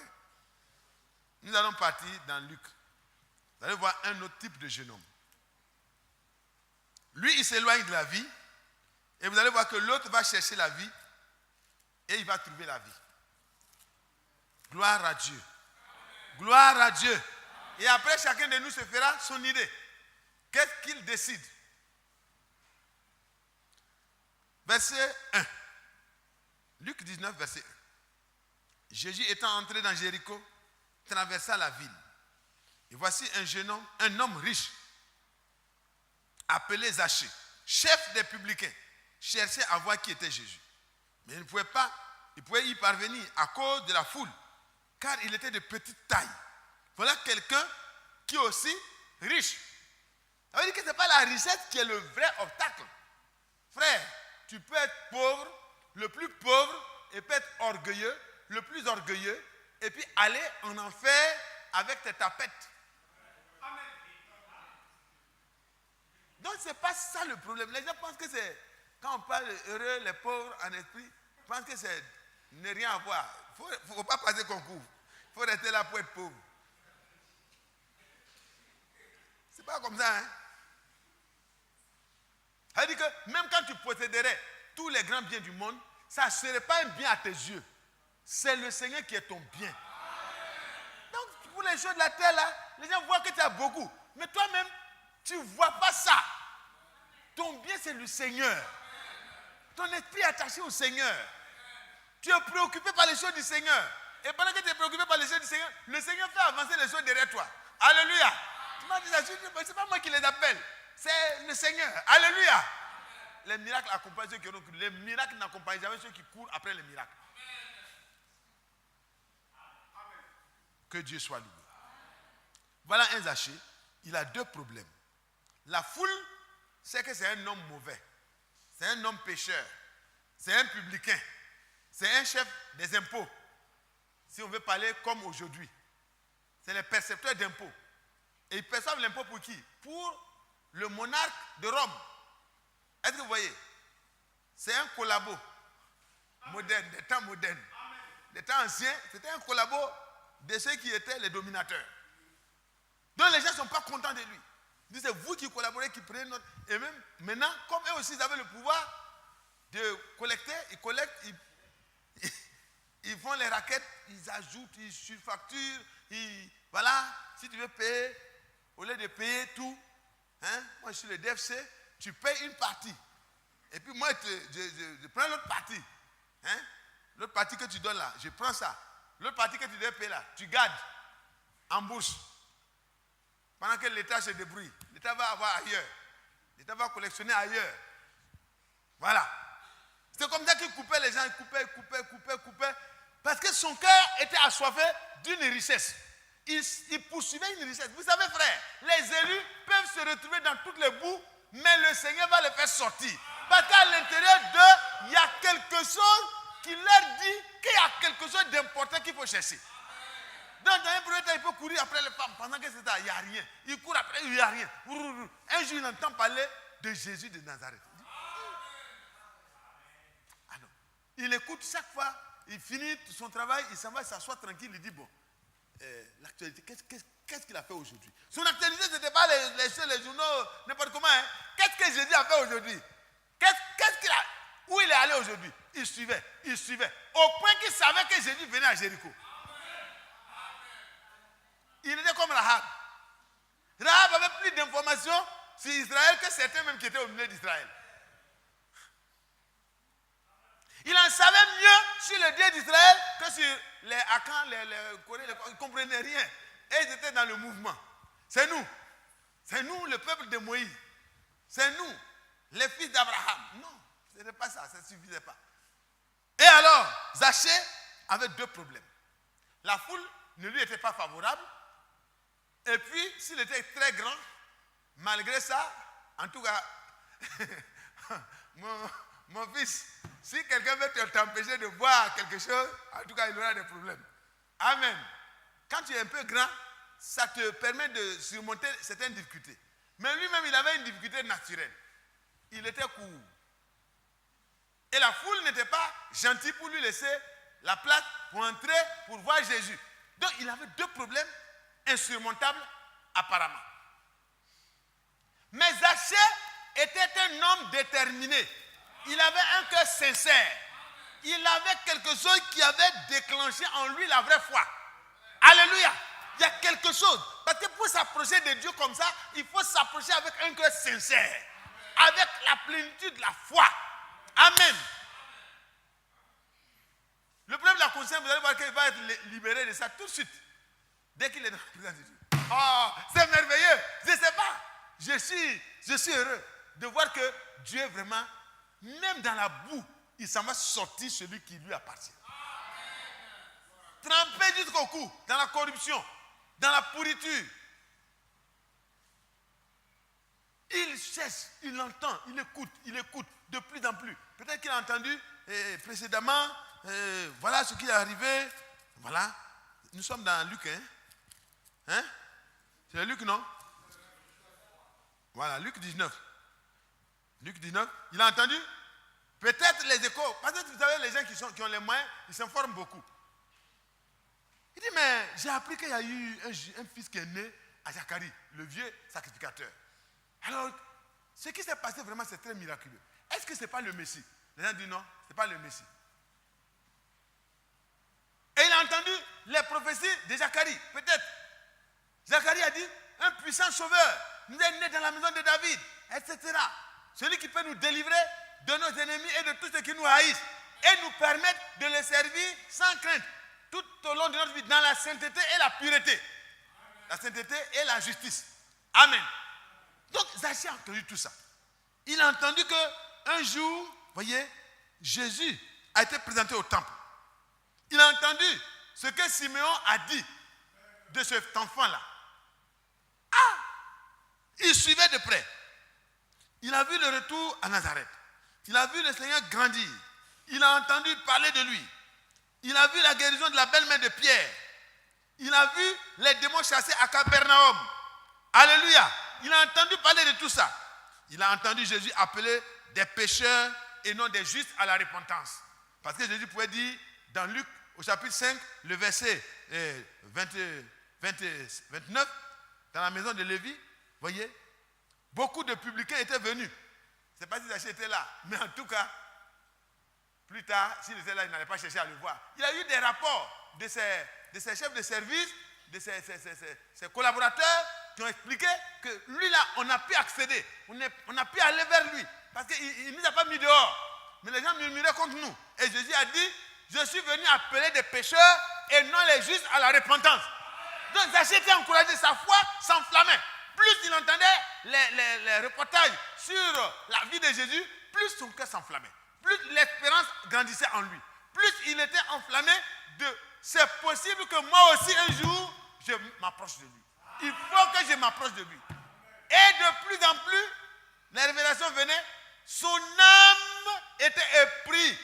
Nous allons partir dans Luc. Vous allez voir un autre type de jeune homme. Lui, il s'éloigne de la vie. Et vous allez voir que l'autre va chercher la vie. Et il va trouver la vie. Gloire à Dieu. Gloire à Dieu. Et après, chacun de nous se fera son idée. Qu'est-ce qu'il décide? Verset 1. Luc 19, verset 1. Jésus étant entré dans Jéricho, traversa la ville. Et voici un jeune homme, un homme riche, appelé Zachée, chef des publicains, cherchait à voir qui était Jésus. Mais il ne pouvait pas, il pouvait y parvenir à cause de la foule, car il était de petite taille. Voilà quelqu'un qui est aussi riche. Ça veut dire que ce n'est pas la richesse qui est le vrai obstacle. Frère, tu peux être pauvre, le plus pauvre, et peut être orgueilleux, le plus orgueilleux, et puis aller en enfer avec tes tapettes. Donc ce n'est pas ça le problème. Les gens pensent que c'est, quand on parle heureux, les pauvres en esprit, ils pensent que c'est ne rien avoir. Il ne faut pas passer concours. Il faut rester là pour être pauvre. C'est pas comme ça, hein. Ça veut dire que même quand tu posséderais tous les grands biens du monde, ça ne serait pas un bien à tes yeux. C'est le Seigneur qui est ton bien. Donc pour les choses de la terre là, les gens voient que tu as beaucoup. Mais toi-même, tu ne vois pas ça. Ton bien c'est le Seigneur. Ton esprit est attaché au Seigneur. Tu es préoccupé par les choses du Seigneur. Et pendant que tu es préoccupé par les choses du Seigneur, le Seigneur fait avancer les choses derrière toi. Alléluia. Tu m'as dit ça, c'est pas moi qui les appelle. C'est le Seigneur. Alléluia. Les miracles accompagnent ceux qui ont cru. Les miracles n'accompagnent jamais ceux qui courent après les miracles. Que Dieu soit loué. Voilà un Zachée. Il a deux problèmes. La foule sait que c'est un homme mauvais. C'est un homme pécheur. C'est un publicain. C'est un chef des impôts. Si on veut parler comme aujourd'hui. C'est les percepteurs d'impôts. Et ils perçoivent l'impôt pour qui? Pour le monarque de Rome. Est-ce que vous voyez? C'est un collabo moderne, des temps modernes. Des temps anciens, c'était un collabo de ceux qui étaient les dominateurs. Donc les gens ne sont pas contents de lui. Ils disent, c'est vous qui collaborez, qui prenez notre... Et même maintenant, comme eux aussi, ils avaient le pouvoir de collecter, ils collectent, ils font les raquettes, ils ajoutent, ils surfacturent, voilà, si tu veux payer, au lieu de payer tout, hein, moi je suis le DFC, tu payes une partie. Et puis moi, je prends l'autre partie. Hein, l'autre partie que tu donnes là, je prends ça. L'autre partie que tu dois payer là, tu gardes en bourse. Pendant que l'État se débrouille. L'État va avoir ailleurs. L'État va collectionner ailleurs. Voilà. C'est comme ça qu'il coupait les gens, il coupait. Parce que son cœur était assoiffé d'une richesse. Il poursuivait une richesse. Vous savez, frère, les élus peuvent se retrouver dans toutes les boues, mais le Seigneur va les faire sortir. Parce qu'à l'intérieur d'eux, il y a quelque chose qui leur dit qu'il y a quelque chose d'important qu'il faut chercher. Donc, dans un premier temps, il peut courir après les femmes. Pendant que c'est ça, il n'y a rien. Il court après, il n'y a rien. Un jour, il entend parler de Jésus de Nazareth. Alors, il écoute chaque fois, il finit son travail, il s'en va, il s'assoit tranquille, il dit, bon, l'actualité, qu'est-ce qu'il a fait aujourd'hui? Son actualité, ce n'était pas les journaux, n'importe comment. Hein. Qu'est-ce que Jésus a fait aujourd'hui? Où il est allé aujourd'hui? Il suivait. Au point qu'il savait que Jésus venait à Jéricho. Il était comme Rahab. Rahab avait plus d'informations sur Israël que certains même qui étaient au milieu d'Israël. Il en savait mieux sur le Dieu d'Israël que sur les Akans, les Coréens. Ils ne comprenaient rien. Et ils étaient dans le mouvement. C'est nous. C'est nous, le peuple de Moïse. C'est nous, les fils d'Abraham. Non, ce n'était pas ça. Ça ne suffisait pas. Et alors, Zachée avait 2 problèmes. La foule ne lui était pas favorable. Et puis, s'il était très grand, malgré ça, en tout cas, mon fils, si quelqu'un veut t'empêcher de voir quelque chose, en tout cas, il aura des problèmes. Amen. Quand tu es un peu grand, ça te permet de surmonter certaines difficultés. Mais lui-même, il avait une difficulté naturelle. Il était court. Et la foule n'était pas gentille pour lui laisser la place pour entrer, pour voir Jésus. Donc, il avait 2 problèmes insurmontables apparemment. Mais Zachée était un homme déterminé. Il avait un cœur sincère. Il avait quelque chose qui avait déclenché en lui la vraie foi. Alléluia. Il y a quelque chose. Parce que pour s'approcher de Dieu comme ça, il faut s'approcher avec un cœur sincère. Avec la plénitude de la foi. Amen. Le problème de la conscience, vous allez voir qu'il va être libéré de ça tout de suite. Dès qu'il est dans la présence de Dieu. Oh, c'est merveilleux. Je ne sais pas. Je suis heureux de voir que Dieu vraiment, même dans la boue, il s'en va sortir celui qui lui appartient. Trempé jusqu'au cou, dans la corruption, dans la pourriture. Il cherche, il entend, il écoute de plus en plus. Peut-être qu'il a entendu précédemment, voilà ce qui est arrivé. Voilà. Nous sommes dans Luc, hein? C'est Luc, non? Voilà, Luc 19. Luc 19, il a entendu? Peut-être les échos. Parce que vous savez, les gens qui ont les moyens, ils s'informent beaucoup. Il dit, mais j'ai appris qu'il y a eu un fils qui est né à Zacharie, le vieux sacrificateur. Alors, ce qui s'est passé vraiment, c'est très miraculeux. Est-ce que ce n'est pas le Messie? Les gens disent non, ce n'est pas le Messie. Et il a entendu les prophéties de Zacharie. Peut-être. Zacharie a dit, un puissant sauveur nous est né dans la maison de David, etc. Celui qui peut nous délivrer de nos ennemis et de tous ceux qui nous haïssent et nous permettre de les servir sans crainte tout au long de notre vie dans la sainteté et la pureté. Amen. La sainteté et la justice. Amen. Donc Zachée a entendu tout ça. Il a entendu qu'un jour, voyez, Jésus a été présenté au temple. Il a entendu ce que Siméon a dit de cet enfant-là. Ah! Il suivait de près. Il a vu le retour à Nazareth. Il a vu le Seigneur grandir. Il a entendu parler de lui. Il a vu la guérison de la belle-mère de Pierre. Il a vu les démons chassés à Capernaum. Alléluia. Il a entendu parler de tout ça. Il a entendu Jésus appeler des pécheurs et non des justes à la repentance. Parce que Jésus pouvait dire dans Luc au chapitre 5, le verset 29, dans la maison de Lévi, voyez, beaucoup de publicains étaient venus. Je ne sais pas si Zachée était là, mais en tout cas, plus tard, s'il était là, il n'allait pas chercher à le voir. Il a eu des rapports de ses chefs de service, de ses collaborateurs, qui ont expliqué que lui là, on a pu accéder, on a pu aller vers lui, parce qu'il ne nous a pas mis dehors. Mais les gens murmuraient contre nous. Et Jésus a dit, je suis venu appeler des pécheurs et non les justes à la repentance. Donc Zachée était encouragé, sa foi s'enflammait. Plus il entendait les reportages sur la vie de Jésus, plus son cœur s'enflammait. Plus l'espérance grandissait en lui. Plus il était enflammé de c'est possible que moi aussi un jour, je m'approche de lui. Il faut que je m'approche de lui. Et de plus en plus, les révélations venaient, son âme était éprise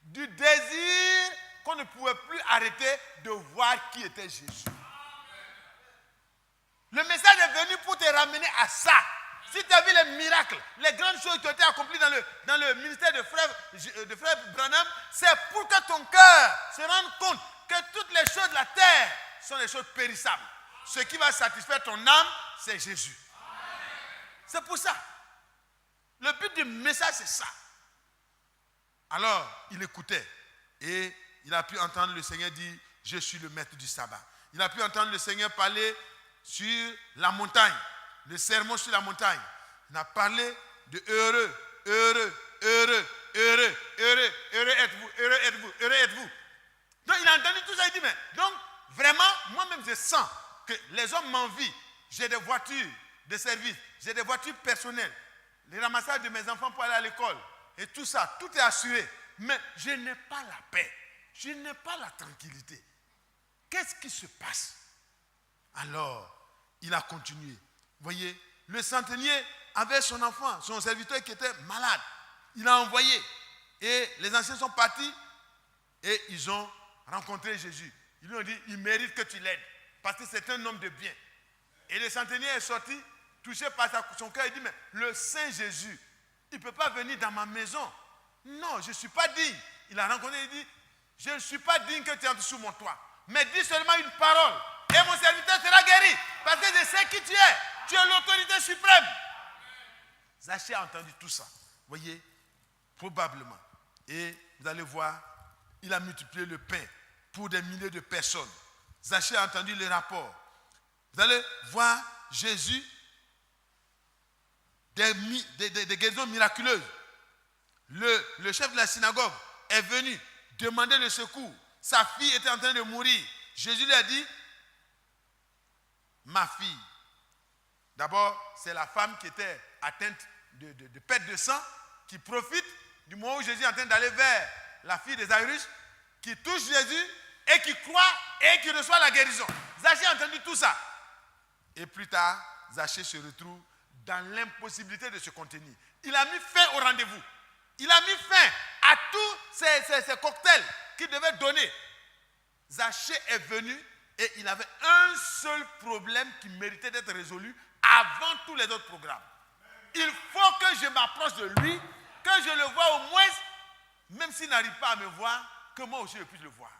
du désir qu'on ne pouvait plus arrêter de voir qui était Jésus. Le message est venu pour te ramener à ça. Si tu as vu les miracles, les grandes choses qui ont été accomplies dans le ministère de frère Branham, c'est pour que ton cœur se rende compte que toutes les choses de la terre sont des choses périssables. Ce qui va satisfaire ton âme, c'est Jésus. C'est pour ça. Le but du message, c'est ça. Alors, il écoutait et il a pu entendre le Seigneur dire, je suis le maître du sabbat. Il a pu entendre le Seigneur parler sur la montagne, le sermon sur la montagne. Il a parlé de heureux, heureux, heureux, heureux, heureux, heureux êtes-vous, heureux êtes-vous, heureux êtes-vous. Donc il a entendu tout ça, il dit, mais donc vraiment, moi-même je sens que les hommes m'envient. J'ai des voitures de service, j'ai des voitures personnelles, les ramassages de mes enfants pour aller à l'école, et tout ça, tout est assuré. mais je n'ai pas la paix. Je n'ai pas la tranquillité. Qu'est-ce qui se passe? Alors, il a continué. Vous voyez, le centenier avait son enfant, son serviteur qui était malade. Il a envoyé. Et les anciens sont partis et ils ont rencontré Jésus. Ils lui ont dit, il mérite que tu l'aides parce que c'est un homme de bien. Et le centenier est sorti, touché par son cœur. Il dit, mais le Saint Jésus, il ne peut pas venir dans ma maison. Non, je ne suis pas digne. Il a rencontré, il dit, je ne suis pas digne que tu entres sous mon toit. Mais dis seulement une parole et mon serviteur sera guéri. Parce que je sais qui tu es. Tu es l'autorité suprême. Zachée a entendu tout ça. Vous voyez, probablement. Et vous allez voir, il a multiplié le pain pour des milliers de personnes. Zachée a entendu les rapports. Vous allez voir Jésus, des guérisons miraculeuses. Le chef de la synagogue est venu demander le secours. Sa fille était en train de mourir. Jésus lui a dit, ma fille. D'abord, c'est la femme qui était atteinte de perte de sang, qui profite du moment où Jésus est en train d'aller vers la fille de Jairus, qui touche Jésus et qui croit et qui reçoit la guérison. Zachée a entendu tout ça. Et plus tard, Zachée se retrouve dans l'impossibilité de se contenir. Il a mis fin au rendez-vous. Il a mis fin à tous ces cocktails qu'il devait donner. Zachée est venu et il avait un seul problème qui méritait d'être résolu avant tous les autres programmes. Il faut que je m'approche de lui, que je le vois au moins, même s'il n'arrive pas à me voir, que moi aussi je puisse le voir.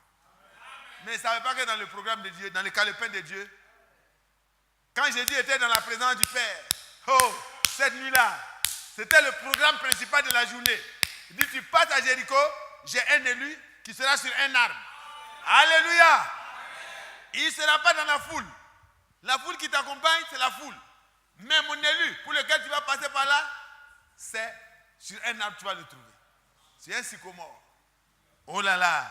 Mais il ne savait pas que dans le programme de Dieu, dans le calepin de Dieu, quand Jésus était dans la présence du Père, oh, cette nuit-là, c'était le programme principal de la journée. Il dit, tu passes à Jéricho, j'ai un élu qui sera sur un arbre. Alléluia. Il ne sera pas dans la foule. La foule qui t'accompagne, c'est la foule. Mais mon élu, pour lequel tu vas passer par là, c'est sur un arbre que tu vas le trouver. C'est un sycomore. Oh là là.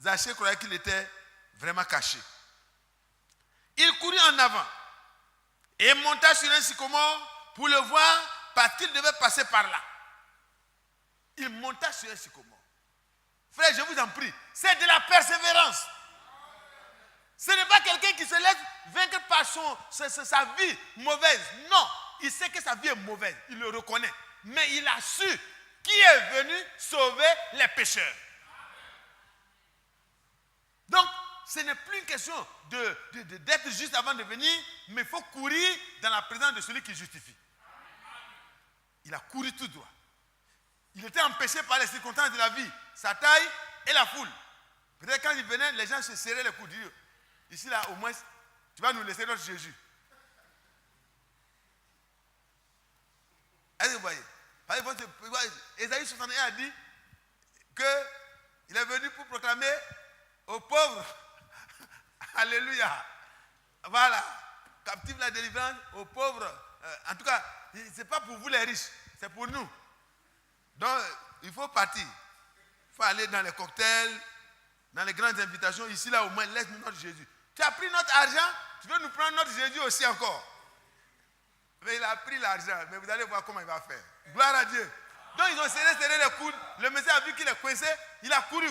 Zachée croyait qu'il était vraiment caché. Il courut en avant et monta sur un sycomore pour le voir parce qu'il devait passer par là. Il monta sur un sycomore. Frère, je vous en prie, c'est de la persévérance. Ce n'est pas quelqu'un qui se laisse vaincre par sa vie mauvaise. Non, il sait que sa vie est mauvaise. Il le reconnaît. Mais il a su qui est venu sauver les pécheurs. Donc, ce n'est plus une question d'être juste avant de venir, mais il faut courir dans la présence de celui qui justifie. Il a couru tout droit. Il était empêché par les circonstances de la vie, sa taille et la foule. Peut-être quand il venait, les gens se serraient les coudes. Ici, là, au moins, tu vas nous laisser notre Jésus. Est-ce que vous voyez? Ésaïe 61 a dit qu'il est venu pour proclamer aux pauvres, alléluia, voilà, captifs la délivrance, aux pauvres. En tout cas, ce n'est pas pour vous les riches, c'est pour nous. Donc, il faut partir. Il faut aller dans les cocktails, dans les grandes invitations. Ici, là, au moins, laisse-nous notre Jésus. Tu as pris notre argent, tu veux nous prendre notre Jésus aussi encore. Mais il a pris l'argent, mais vous allez voir comment il va faire. Gloire à Dieu. Donc, ils ont serré les coudes. Le monsieur a vu qu'il est coincé. Il a couru.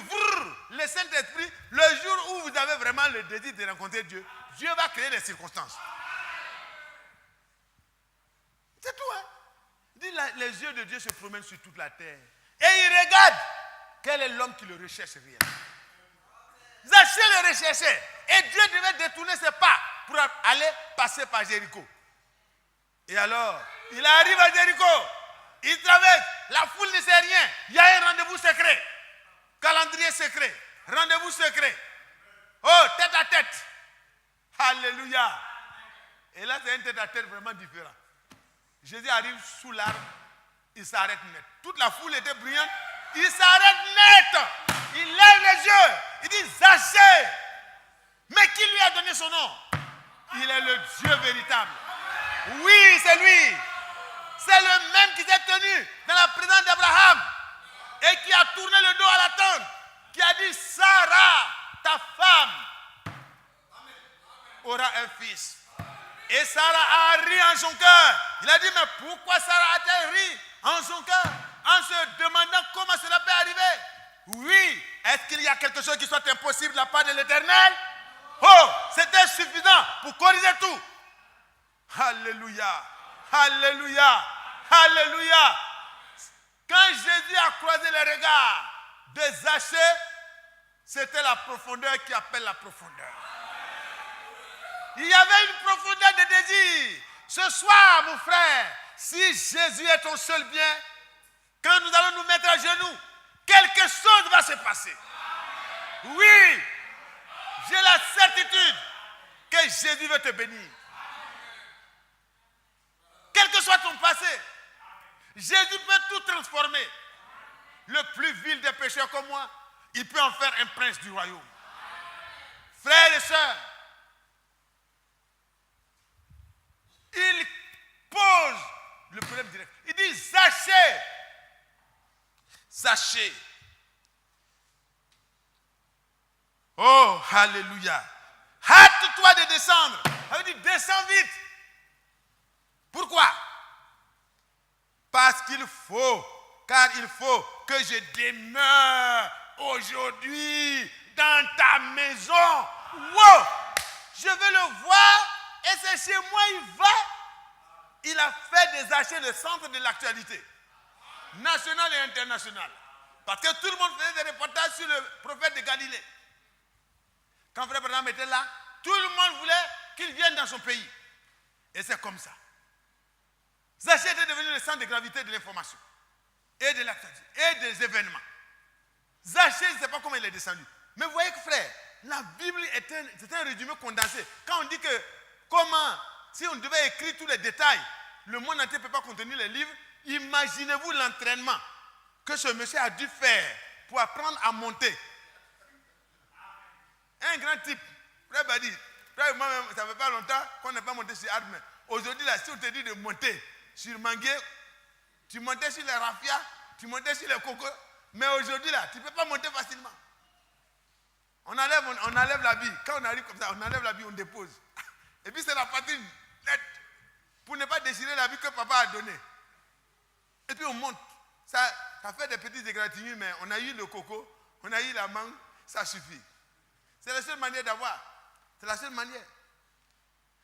Le Saint-Esprit, le jour où vous avez vraiment le désir de rencontrer Dieu, Dieu va créer les circonstances. C'est tout, hein. Il dit, les yeux de Dieu se promènent sur toute la terre. Et il regarde quel est l'homme qui le recherche réellement. Zachée le recherchait. Et Dieu devait détourner ses pas pour aller passer par Jéricho. Et alors, il arrive à Jéricho. Il traverse. La foule ne sait rien. Il y a un rendez-vous secret. Calendrier secret. Rendez-vous secret. Oh, tête à tête. Alléluia. Et là, c'est un tête à tête vraiment différent. Jésus arrive sous l'arbre. Il s'arrête net. Toute la foule était bruyante. Il s'arrête net. Il lève les yeux. Il dit, Zachée. Mais qui lui a donné son nom? Il est le Dieu véritable. Oui, c'est lui. C'est le même qui s'est tenu dans la présence d'Abraham et qui a tourné le dos à la tente, qui a dit, Sarah, ta femme, aura un fils. Et Sarah a ri en son cœur. Il a dit, mais pourquoi Sarah a-t-elle ri en son cœur, en se demandant comment cela peut arriver? Oui. Est-ce qu'il y a quelque chose qui soit impossible de la part de l'Éternel? Oh, c'était suffisant pour corriger tout. Alléluia. Alléluia. Alléluia. Quand Jésus a croisé les regards de Zachée, c'était la profondeur qui appelle la profondeur. Il y avait une profondeur de désir. Ce soir, mon frère, si Jésus est ton seul bien, quand nous allons nous mettre à genoux, quelque chose va se passer. Oui, j'ai la certitude que Jésus veut te bénir. Quel que soit ton passé, Jésus peut tout transformer. Le plus vil des pécheurs comme moi, il peut en faire un prince du royaume. Frères et sœurs, il pose le problème direct. Il dit, Zachée, Zachée. Oh, alléluia. Hâte-toi de descendre. Il dit, descends vite. Pourquoi? Parce qu'il faut, car il faut que je demeure aujourd'hui dans ta maison. Wow! Je veux le voir et c'est chez moi il va. Il a fait des achats le centre de l'actualité, national et international. Parce que tout le monde faisait des reportages sur le prophète de Galilée. Quand Frère Branham était là, tout le monde voulait qu'il vienne dans son pays. Et c'est comme ça. Zachée était devenu le centre de gravité de l'information et de l'actualité et des événements. Zachée, je ne sais pas comment il est descendu. Mais vous voyez que frère, la Bible c'est un résumé condensé. Quand on dit que comment, si on devait écrire tous les détails, le monde entier ne peut pas contenir les livres, imaginez-vous l'entraînement que ce monsieur a dû faire pour apprendre à monter. Un grand type, frère Badi, moi-même, ça ne fait pas longtemps qu'on n'a pas monté sur Admet. Aujourd'hui, là, si on te dit de monter sur Mangué, tu montais sur les rafias, tu montais sur les cocos, mais aujourd'hui, là, tu ne peux pas monter facilement. On enlève l'habit. Quand on arrive comme ça, on enlève l'habit, on dépose. Et puis c'est la patine nette pour ne pas déchirer l'habit que papa a donné. Et puis on monte. Ça fait des petites égratignures, mais on a eu le coco, on a eu la mangue, ça suffit. C'est la seule manière d'avoir. C'est la seule manière.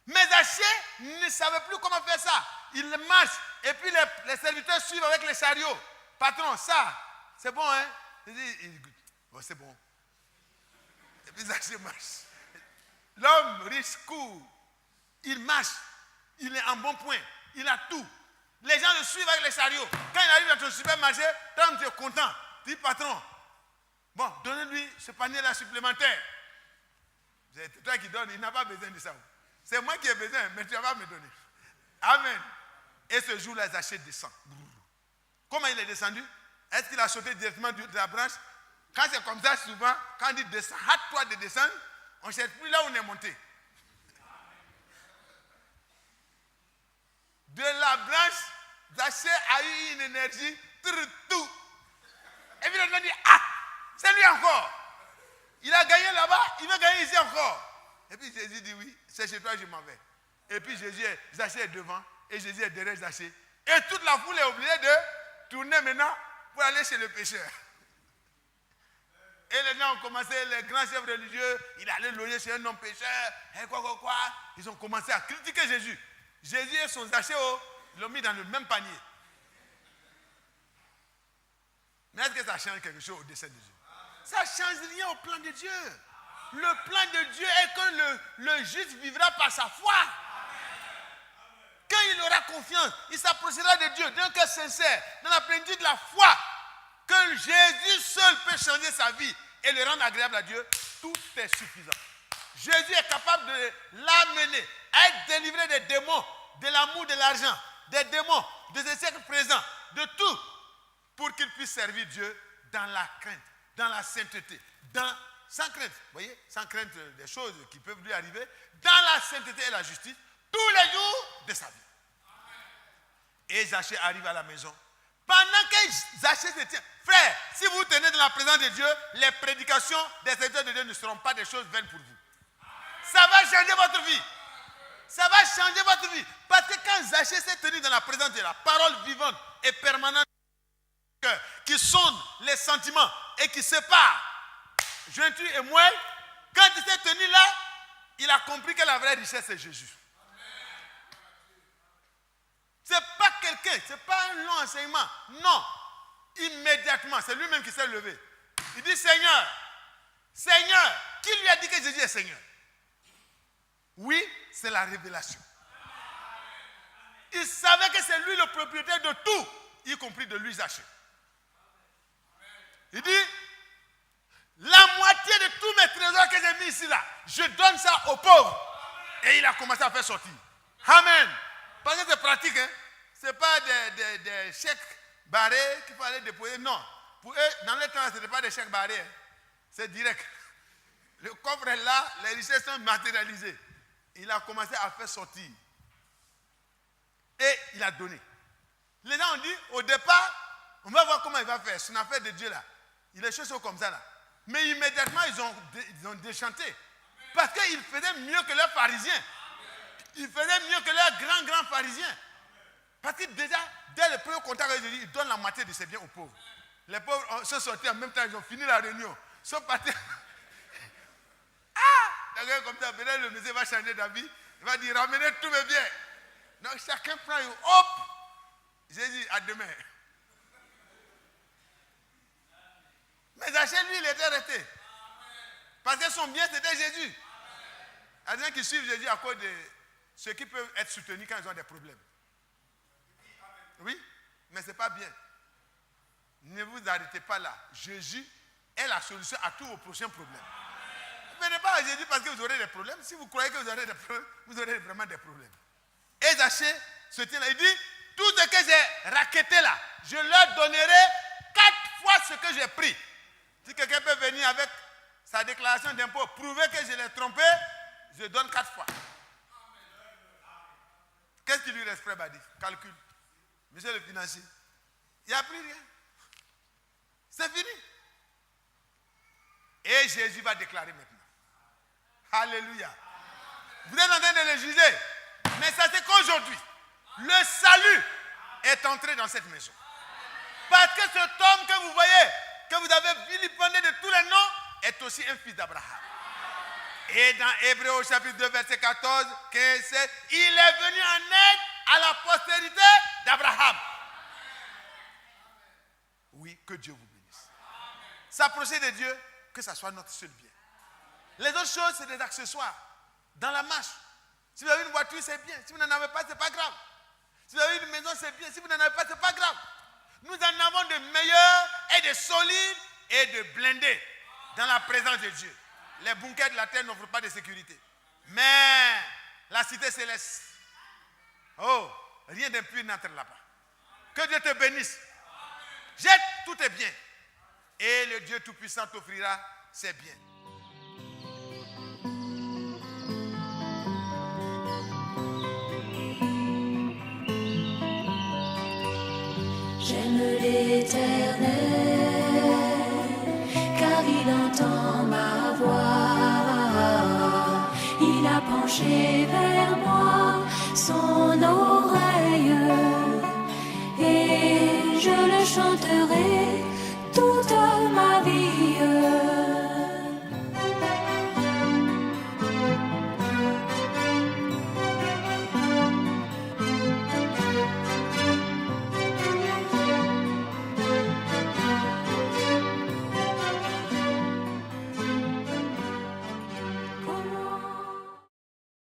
Mais Zachée ne savait plus comment faire ça. Il marche. Et puis les serviteurs suivent avec les chariots. Patron, ça, c'est bon, hein? Il dit, bon, c'est bon. Et puis Zachée marche. L'homme riche court. Il marche. Il est en bon point. Il a tout. Les gens le suivent avec les chariots. Quand il arrive dans ton supermarché, tu es content. Tu dis, patron, bon, donnez-lui ce panier-là supplémentaire. C'est toi qui donnes, il n'a pas besoin de ça. C'est moi qui ai besoin, mais tu vas pas me donner. Amen. Et ce jour-là, Zachée descend. Comment il est descendu? Est-ce qu'il a sauté directement de la branche? Quand c'est comme ça, souvent, quand on dit descends, hâte-toi de descendre, on ne cherche plus là où on est monté. De la branche, Zachée a eu une énergie, tout. Et puis il a dit, ah, c'est lui encore. Il a gagné là-bas, il veut gagner ici encore. Et puis Jésus dit, oui, c'est chez toi, je m'en vais. Et puis Zachée est devant, et Jésus est derrière Zachée. Et toute la foule est obligée de tourner maintenant pour aller chez le pécheur. Et les gens ont commencé, les grands chefs religieux, il allait loger chez un homme pécheur, et quoi. Ils ont commencé à critiquer Jésus. Jésus et son Zachée, ils l'ont mis dans le même panier. Mais est-ce que ça change quelque chose au dessein de Dieu? Ça ne change rien au plan de Dieu. Le plan de Dieu est que le juste vivra par sa foi. Quand il aura confiance, il s'approchera de Dieu d'un cœur sincère, dans la plénitude de la foi, que Jésus seul peut changer sa vie et le rendre agréable à Dieu, tout est suffisant. Jésus est capable de l'amener à être délivré des démons, de l'amour de l'argent, des démons, de ce siècle présent, de tout, pour qu'il puisse servir Dieu dans la crainte, dans la sainteté, sans crainte, vous voyez, sans crainte des choses qui peuvent lui arriver, dans la sainteté et la justice, tous les jours de sa vie. Et Zachée arrive à la maison. Pendant que Zachée se tient, frère, si vous tenez dans la présence de Dieu, les prédications des serviteurs de Dieu ne seront pas des choses vaines pour vous. Ça va changer votre vie. Ça va changer votre vie. Parce que quand Zachée s'est tenu dans la présence de la parole vivante et permanente, qui sonde les sentiments, et qui sépare jointure et moelle, quand il s'est tenu là, il a compris que la vraie richesse c'est Jésus. Ce n'est pas quelqu'un, ce n'est pas un long enseignement. Non, immédiatement, c'est lui-même qui s'est levé. Il dit Seigneur, Seigneur, qui lui a dit que Jésus est Seigneur? Oui, c'est la révélation. Il savait que c'est lui le propriétaire de tout, y compris de lui, Zachée. Il dit, la moitié de tous mes trésors que j'ai mis ici là, je donne ça aux pauvres. Et il a commencé à faire sortir. Amen. Parce que c'est pratique, hein. Ce n'est pas des chèques barrés qu'il fallait déposer. Non. Pour eux, dans le temps, ce n'était pas des chèques barrés. Hein. C'est direct. Le coffre est là, les richesses sont matérialisées. Il a commencé à faire sortir. Et il a donné. Les gens ont dit, au départ, on va voir comment il va faire. C'est une affaire de Dieu là. Il est choses comme ça là. Mais immédiatement, ils ont déchanté. Parce qu'ils faisaient mieux que leurs pharisiens. Ils faisaient mieux que leurs grands pharisiens. Parce que déjà, dès le premier contact avec Jésus, ils donnent la moitié de ses biens aux pauvres. Les pauvres sont sortis en même temps, ils ont fini la réunion. Ils sont partis. D'accord, comme ça, peut-être le monsieur va changer d'avis. Il va dire, ramenez tous mes biens. Donc chacun prend et hop, Jésus, à demain. Mais Zachée, lui, il était resté. Parce que son bien, c'était Jésus. Il y a des gens qui suivent Jésus à cause de ceux qui peuvent être soutenus quand ils ont des problèmes. Oui, mais ce n'est pas bien. Ne vous arrêtez pas là. Jésus est la solution à tous vos prochains problèmes. Ne venez pas à Jésus parce que vous aurez des problèmes. Si vous croyez que vous aurez des problèmes, vous aurez vraiment des problèmes. Et Zachée se tient là. Il dit, tout ce que j'ai raquetté là, je leur donnerai 4 fois ce que j'ai pris. Si quelqu'un peut venir avec sa déclaration d'impôt, prouver que je l'ai trompé, je donne 4 fois. Qu'est-ce qui lui reste, frère Badi? Calcul. Monsieur le financier. Il n'y a plus rien. C'est fini. Et Jésus va déclarer maintenant. Alléluia. Vous êtes en train de le juger. Mais ça c'est qu'aujourd'hui, le salut est entré dans cette maison. Parce que cet homme que vous voyez, que vous avez vilipendé de tous les noms, est aussi un fils d'Abraham. Et dans Hébreux au chapitre 2, verset 14, 15, 16, il est venu en aide à la postérité d'Abraham. Oui, que Dieu vous bénisse. S'approcher de Dieu, que ça soit notre seul bien. Les autres choses, c'est des accessoires. Dans la marche. Si vous avez une voiture, c'est bien. Si vous n'en avez pas, ce n'est pas grave. Si vous avez une maison, c'est bien. Si vous n'en avez pas, ce n'est pas grave. Nous en avons de meilleurs et de solides et de blindés dans la présence de Dieu. Les bunkers de la terre n'offrent pas de sécurité. Mais la cité céleste, oh, rien d'impur n'entre là-bas. Que Dieu te bénisse. Jette tous tes biens. Et le Dieu Tout-Puissant t'offrira ses biens. J'aime l'Éternel.